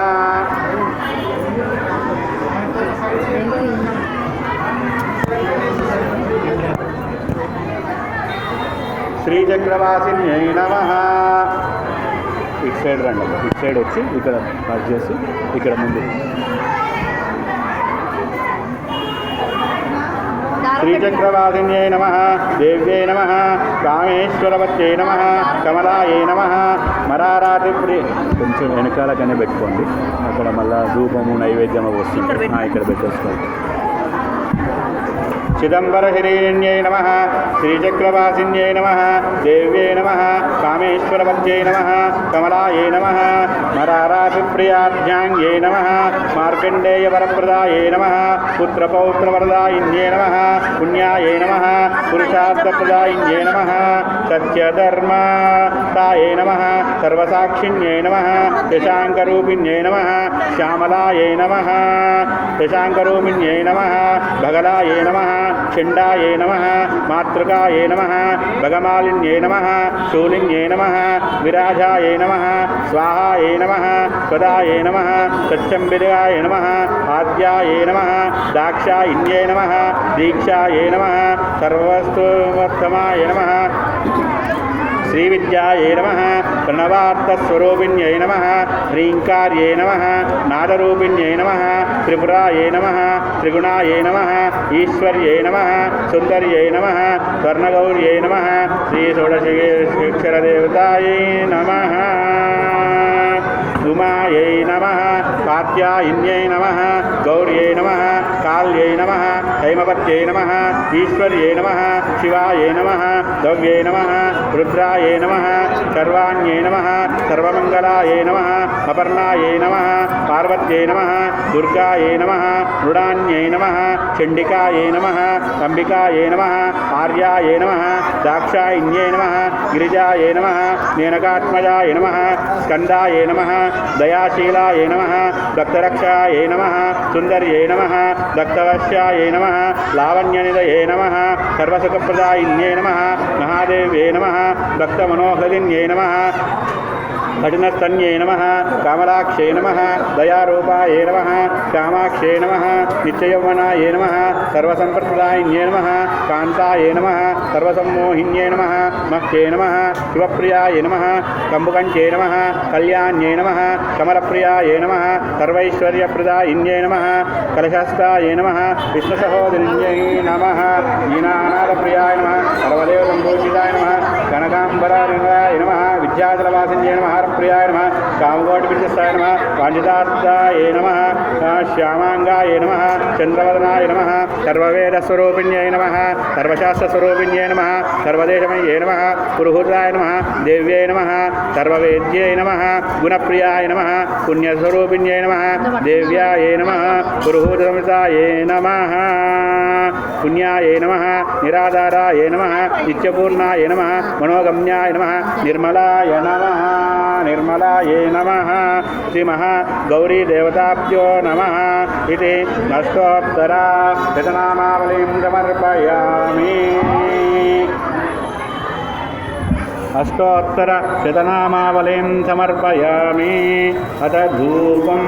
శ్రీచక్రవాసిన్యై నమః ఇటు సైడ్ రండి ఇటు సైడ్ వచ్చి ఇక్కడ కట్ చేసి ఇక్కడ ముందు श्रीचक्रवासिन्यै नमः देव्यै नमः कामेश्वरवत्यै नमः कमलायै नमः मरारातिप्रिय కొంచెం వెనకాలకనే పెట్టుకోండి అక్కడ మళ్ళీ ధూపము నైవేద్యం వస్తుంది ఇక్కడ పెట్టేసుకోండి चिदंबरशरीरण्यै नमः श्रीचक्रवासिन्यै नमः देव्यै नमः कामेश्वरवत्यै नमः कमलायै नमः मरारातिप्रियाभ्याङ्ग्यै नमः मार्कण्डेयवरप्रदायै नमः पुत्रपौत्रवरदायिन्यै नमः पुण्यायै नमः पुरुषार्थप्रदायिन्यै नमः सत्यधर्मतायै नमः सर्वसाक्षिण्यै नमः शशाङ्करूपिण्यै नमः श्यामलायै नमः शशाङ्करूपिण्यै नमः भगलायै नमः चण्डायै नमः मातृकायै नमः भगमालिन्यै नमः शूलिन्यै नमः विराजायै नमः स्वाहायै नमः स्वदायै नमः सच्चम्बिराय नमः आद्यायै नमः दाक्षायिन्यै नमः दीक्षायै नमः सर्वस्तुवर्तमाय नमः श्रीविद्यायै नमः प्रणवार्थस्वरूपिण्यै नमः ह्रीङ्कार्यै नमः नादरूपिण्यै नमः त्रिपुरायै नमः त्रिगुणायै नमः ईश्वर्यै नमः सुन्दर्यै नमः स्वर्णगौर्यै नमः श्रीषोडशेक्षरदेवतायै नमः ఉమాయై నమః కాత్యాయన్యై నమః గౌర్యై నమః కాళ్యై నమః హైమవత్యై నమః ఈశ్వర్యై నమః శివాయై నమః దవ్యై నమః రుద్రాయై నమః సర్వాణ్యై నమః సర్వమంగళాయై నమః అపర్ణాయై నమః పార్వత్యై నమః దుర్గాయై నమః మృడాన్యై నమః చండికాయై నమః అంబికాయై నమః ఆర్యాయై నమః దాక్షాయిన్యై నమః గిరిజాయై నమః మేనకాత్మజాయ నమః స్కందాయై నమః దయాశీలాయై నమః భక్తరక్షాయై నమః సుందర్యై నమః భక్తవశ్యాయై నమః లావణ్యనిదయై నమః సర్వసుఖప్రదాయిన్యై నమః మహాదేవ్యై నమః భక్తమనోహరిణ్యై నమః కఠినస్తన్యై నమః కామలాక్షై నమః దయారూపాయై నమః కామాక్షై నమః నిత్యయౌవనాయై నమః సర్వసంప్రదాయిన్యై నమః కాంతాయై నమః సర్వసమ్మోహిన్యై నమః మహ్యై నమః శివప్రియాయై నమః కంబుకంచై నమః కళ్యాణ్యై నమః కమలప్రియాయై నమః సర్వైశ్వర్యప్రదాయిన్యై నమః కలశస్థాయై నమః విష్ణుసహోదరిన్యై నమః ఈనానాదప్రియాయ నమః సర్వదేవసంభూషితాయ నమః కనకాంబరాయ నమః విద్యాచలవాసిన్యై నమః ప్రియాయ నమః కామకోటిపిశస్తాయ నమః వాంఛితార్థాయ నమః శ్యామాంగాయ నమః చంద్రవదనాయ నమః సర్వవేదస్వరూపిణ్యై నమః సర్వశాస్త్రస్వరూపిణ్యై నమః సర్వదేశమయ్యై నమః పురుహూతాయ నమః దేవ్యై నమః సర్వవేద్యై నమః గుణప్రియాయ నమః పుణ్యస్వరూపిణ్యై నమః దేవ్యాయ నమః పురుహూతసమితాయ నమః పుణ్యాయ నమః నిరాధారాయ నమః నిత్యపూర్ణాయ నమః మనోగమ్యాయ నమః నిర్మలాయ నమః నిర్మలాయే నమః శ్రీమహ గౌరీ దేవతాభ్యో నమః ఇది అష్టోత్తర శతనామావళిం సమర్పయామి అష్టోత్తర శతనామావళిం సమర్పయామి అత ధూపం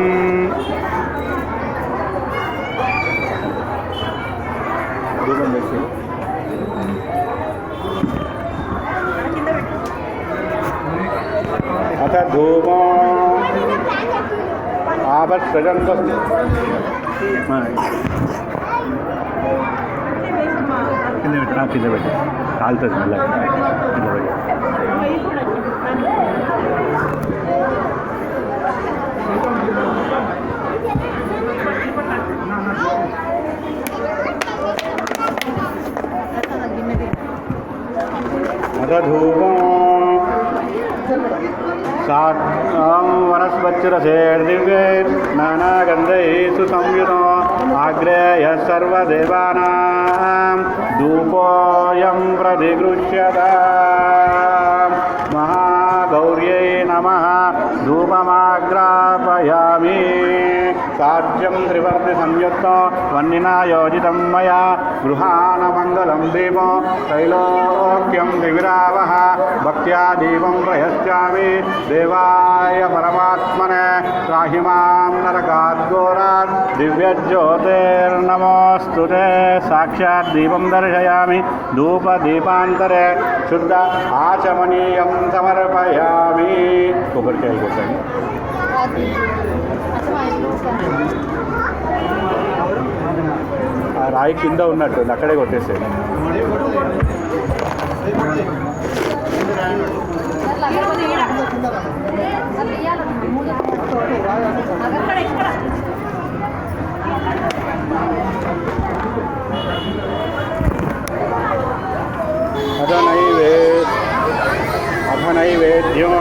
ధూపం వేసి అత ధూమో ఆపత్సజంతో కింద పెట్టి కాలుతుంది మళ్ళీ కింద పెట్టి అత ధూమో వనస్పతిరసేర్దివ్యైర్ నానాగంధైః సుసంయుతో ఆగ్రేయః సర్వదేవానాం ధూపోऽయం ప్రతిగృహ్యతాం మహాగౌర్యై నమః ధూపమాగ్రాపయామి సాధ్యం త్రివర్తి సంయుక్తో వన్నినా యోజితం మయా గృహాణమంగళం దీపో త్రైలోక్యం దివిరావః భక్త్యా దీపం ప్రయశ్చామి దేవాయ పరమాత్మనే త్రాహి మాం నరకాద్ఘోరాత్ దివ్యజ్యోతిర్నమోऽస్తుతే సాక్షాత్ దీపం దర్శయామి ధూపదీపాంతరే శుద్ధ ఆచమనీయం సమర్పయామి కొబ్బరికాయ కొట్టండి ఆ రాయి కింద ఉన్నట్టు అక్కడే కొట్టేసేది అధనైవేద్యం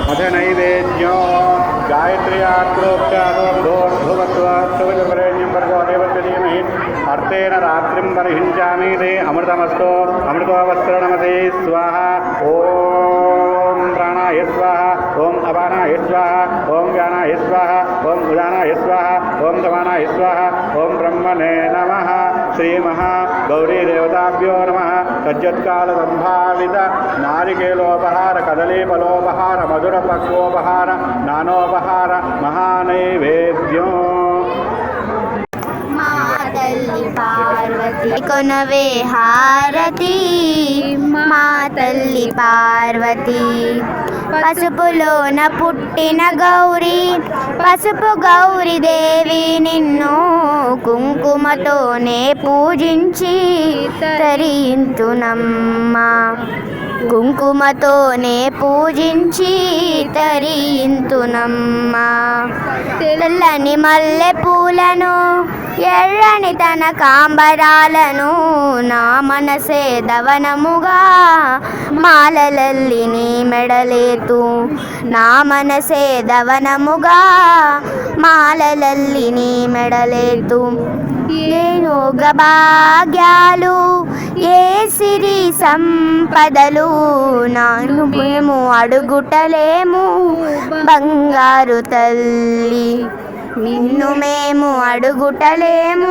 అధనైవేద్యం గాయత్ర్యాత్రోక్త్యాదోర్ధువత్వాత్సవజపరేణ్యం భర్గో దేవస్య ధీమహి అర్థేన రాత్రిం పరిహించామి తే అమృతమస్తో అమృతో వస్త్రనమతే స్వాహ ఓం ప్రాణాయ స్వాహ ఓం అపానాయ స్వాహ ఓం వ్యానాయ స్వాహ ఓం ఉదానాయ స్వాహ ఓం సమానాయ స్వాహ ఓం బ్రహ్మణే నమః శ్రీమహ గౌరీ దేవతాభ్యో నమః సజ్జత్కాల సంభావిత నారికేలోపహార కదలీఫలోపహార మధుర పక్వోపహార నానోపహార మహానైవేద్యం తల్లి పార్వతి కొనవే హారతి మా తల్లి పార్వతి పసుపులోన పుట్టిన గౌరీ పసుపు గౌరీ దేవి నిన్ను కుంకుమతోనే పూజించి తరింతునమ్మా కుంకుమతోనే పూజించి తరింతునమ్మా తెల్లని మల్లె పూలను ఎర్రని తన కాంబరాలను నా మనసే దవనముగా మాలలల్లిని మెడలేతు నా మనసే దవనముగా మాలలల్లిని మెడలేతు ఏనుగ భాగ్యాలు ఏ సిరి సంపదలు నాను మేము అడుగుటలేము బంగారు తల్లి నిన్ను మేము అడుగుటలేము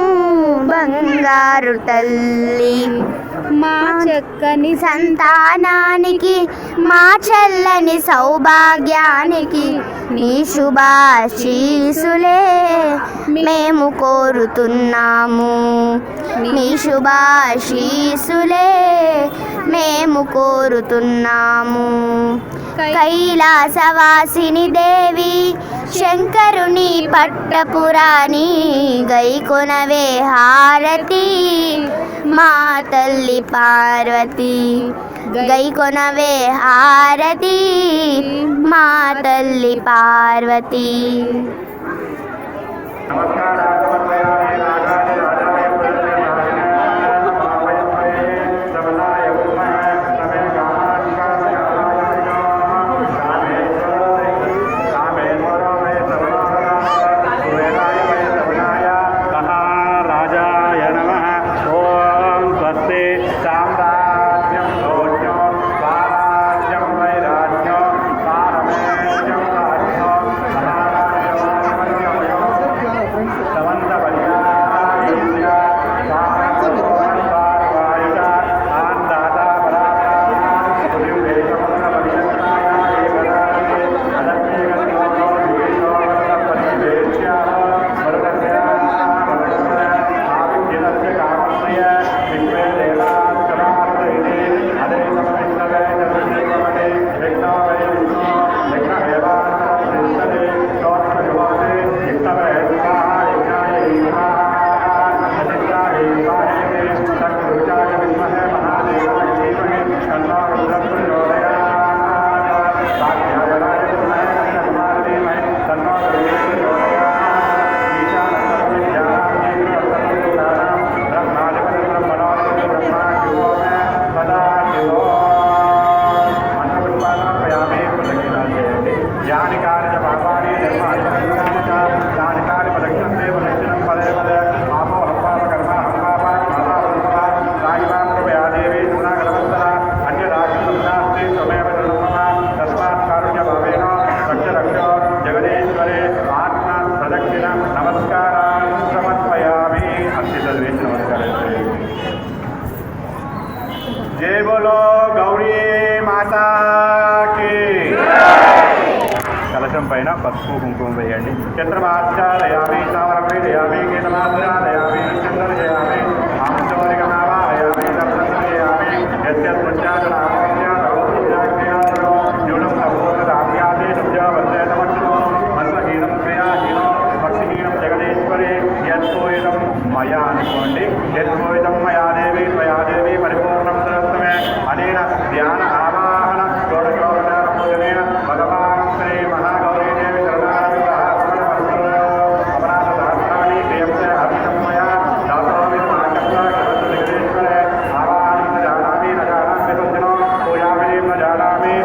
బంగారు తల్లి మా చక్కని సంతానానికి మా చల్లని సౌభాగ్యానికి నీ శుభాశీసులే మేము కోరుతున్నాము నీ శుభాశీసులే మేము కోరుతున్నాము కైలాసవాసిని దేవి శంకరుని పట్టపురాణి గైకొనవే హారతి మా తల్లి పార్వతి గైకొనవే హారతి మా తల్లి పార్వతి जय बोलो गौरी माता की कलशम पैन पसु कुंकुम वेयंడి चंद्रमाचारयामि सावरमेदयामि गीतमाचारयामि चंद्रजयामि आमचोरिकमावायामि दर्शनजयामि यस्य पुण्याचनामोस्य रौद्रजाग्यारो न्यूनं नभोदाम्यादि सुजवन्दे नमस्तु मन्महीनं क्रियाहीनो भक्तिहीनं जगदीश्वरे यत्कोइदं मया अनुकोंडि यत्कोइदं मया देवी परिपूर्णं सरस्वमे अनेन ध्यान आवाहन षोडशोपचारपूजनेन भगवान् श्री महागौरी देवी अपराधशास्त्राणि क्रियन्ते अर्पितं मया दासोऽमिदमाचक्राजगदीश्वरे आवाहनं न जानामि न जानामि संजनो पूजाविधिं न जानामि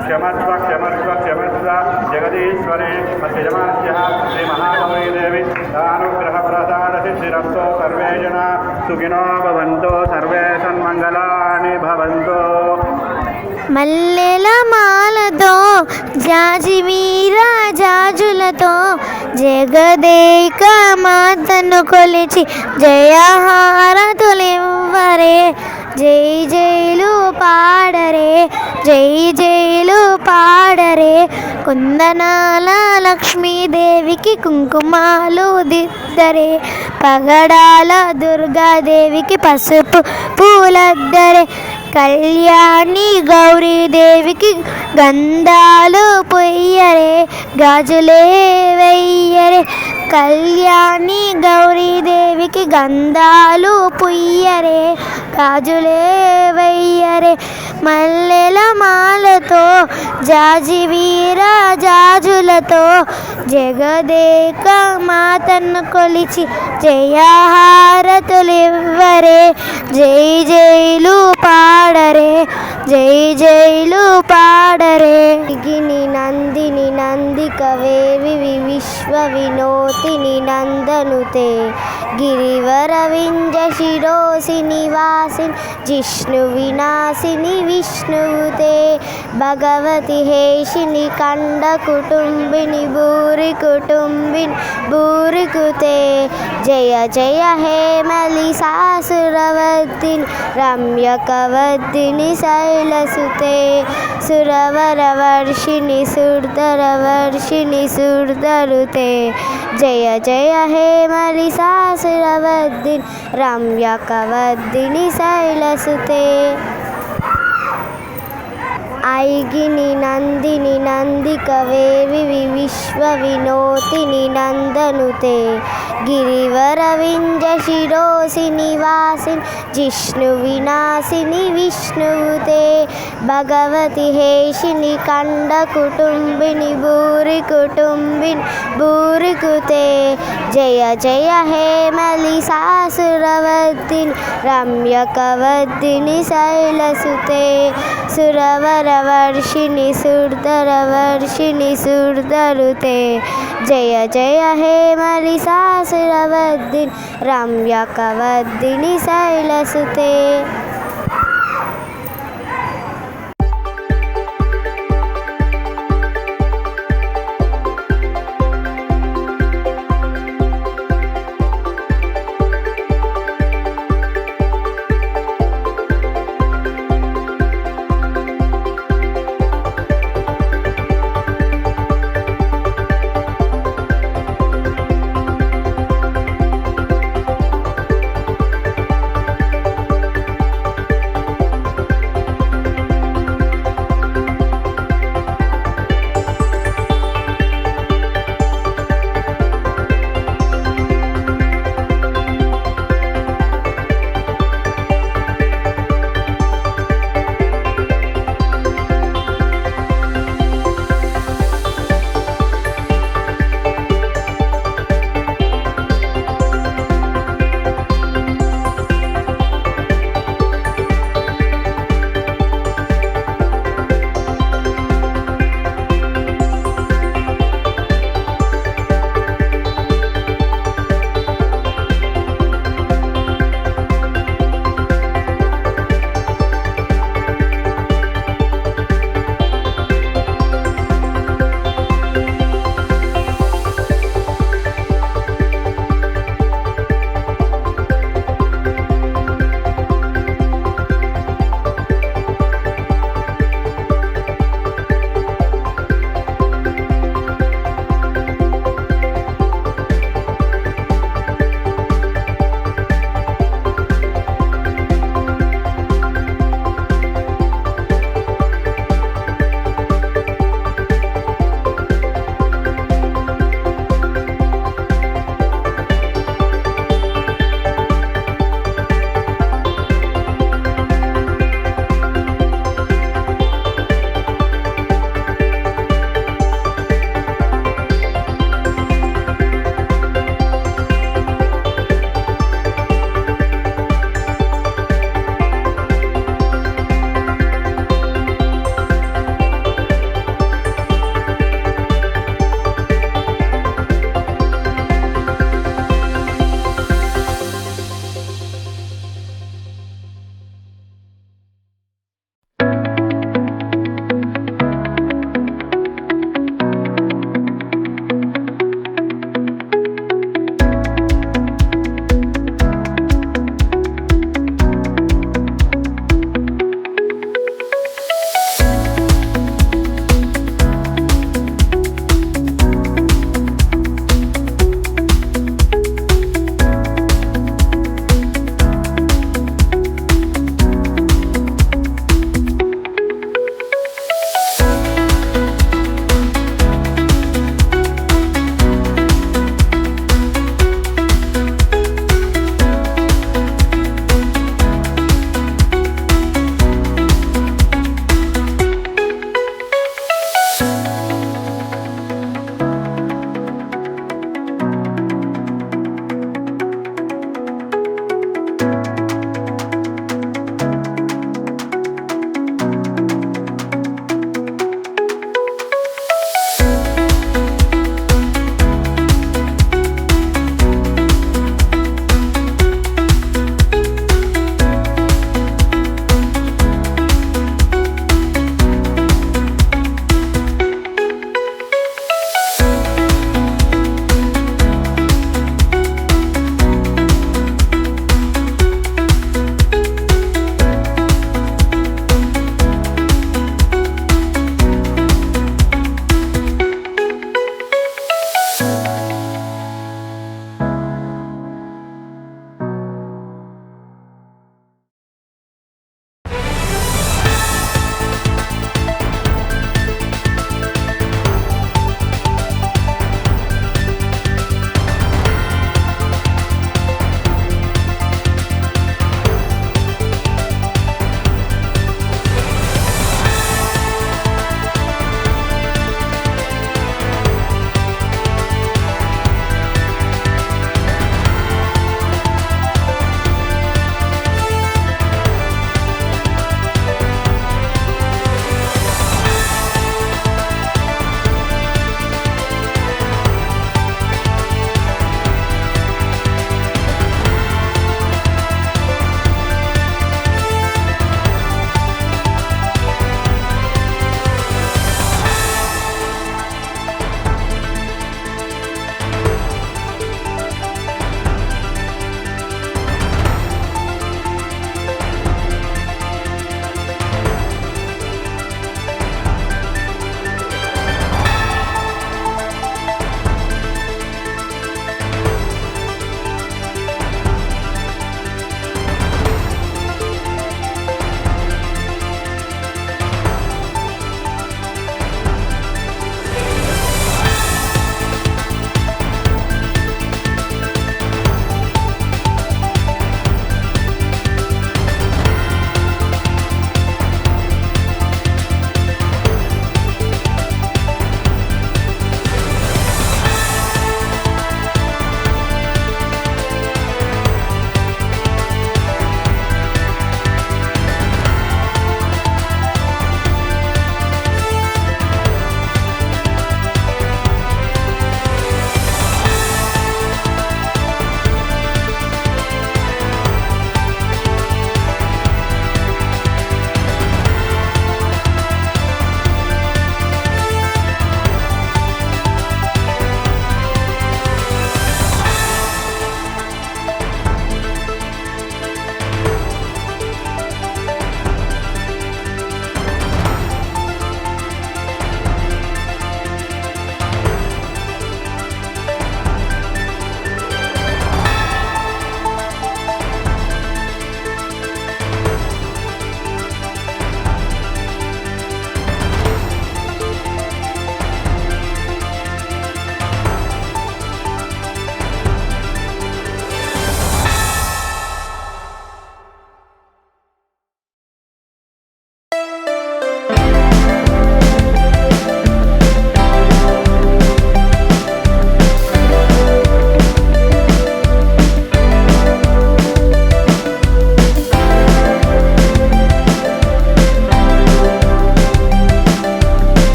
क्षमस्व क्षमस्व जगदीश्वरे मध्यजमानस्यः श्री महागौरी देवी अनुग्रहप्रसादसिद्धिरस्तु सर्वे जना सुखिनो भवन्तु सर्वे सन्मङ्गलानि भवन्तु మల్లెల మాలతో జాజివీరా జాజులతో జగదేక మాతను కొలిచి జయహారతులివ్వరే జై జైలు పాడరే జై జైలు పాడరే కుందనాల లక్ష్మీదేవికి కుంకుమాలు దిద్దరే పగడాల దుర్గాదేవికి పసుపు పూలద్దరే కళ్యాణి గౌరీదేవికి గంధాలు పొయ్యరే గాజులే వెయ్యరే. కళ్యాణి గౌరీదేవికి గంధాలు పుయ్యరే గాజులే వెయ్యరే. మల్లెల మాలతో జాజివీర జాజులతో జగదేక మాతను కొలిచి జయహారతులివ్వరే. జై జైలు పాడరే జై జైలు పాడరే. గిని నందిని నందిక వేవి విశ్వ వినోతిని నందనుతే గిరివర వింజ శిరోసిని వాసిని జిష్ణు వినాశిని విష్ణువుతే. భగవతి హేషిని కండ కుటుంబిని భూరి కుటుంబిని భూరికుతే. జయ జయ హే మలిసాసురవర్ధిని రమ్యకవర్ధిని శైలసుతే. సురవర వర్షిణి సుర్ధర వర్షిణి సుర్ధరుతే. జయ జయ హే మలిసాసురవర్ధిని రమ్యకవర్ధిని శైలసుతే. ఐగిని నందిని నందిక వేవి విశ్వ వినోతిని నందనుతే గిరివర వింజ శిరోసిని వాసిని జిష్ణు వినాశిని విష్ణువుతే. భగవతి హేషిని కండ కుటుంబిని భూరి కుటుంబిని భూరికుతే. జయ జయ హే మలిసాసురవర్ధిని రమ్యకవర్ధిని శైలసుతే. సురవర వర్షిణి సుర్ధర వర్షిణి సుర్ధరుతే. జయ జయ హే మలిసాసురవర్ధిని రమ్యకవర్ధిని శైలసుతే.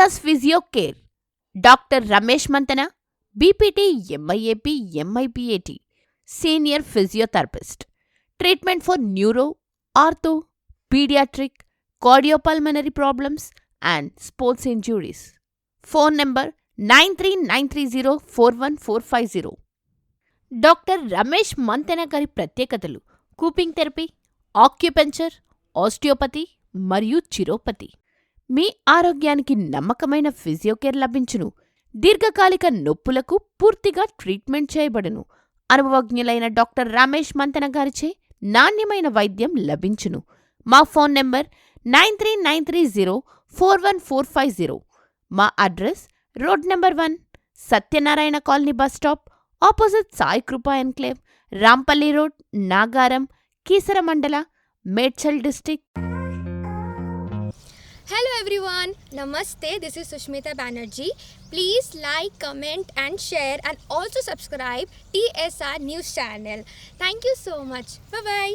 Divas Physio Care, Dr. Ramesh Mantana, BPT, MIAP, MIPAT, Senior Physiotherapist. Treatment for neuro, ortho, pediatric, cardiopulmonary problems and sports injuries. Phone number 9393041450. Doctor Ramesh Mantena గారి ప్రత్యేకతలు: కూపింగ్ థెరపీ, ఆక్యుపెంచర్, ఆస్టియోపతి మరియు చిరోపతి. మీ ఆరోగ్యానికి నమ్మకమైన ఫిజియోకేర్ లభించును. దీర్ఘకాలిక నొప్పులకు పూర్తిగా ట్రీట్మెంట్ చేయబడును. అనుభవజ్ఞులైన డాక్టర్ రమేష్ మంతెన గారిచే నాణ్యమైన వైద్యం లభించును. మా ఫోన్ నెంబర్ 9393041450. మా address road number 1, Satyanarayana colony bus stop, opposite Sai కృపా ఎన్క్లేవ్, రాంపల్లి రోడ్, నాగారం, కీసర మండల, Medchal district. Hello everyone, Namaste, this is Sushmita Banerjee. Please like, comment and share and also subscribe TSR News channel. Thank you so much. Bye-bye.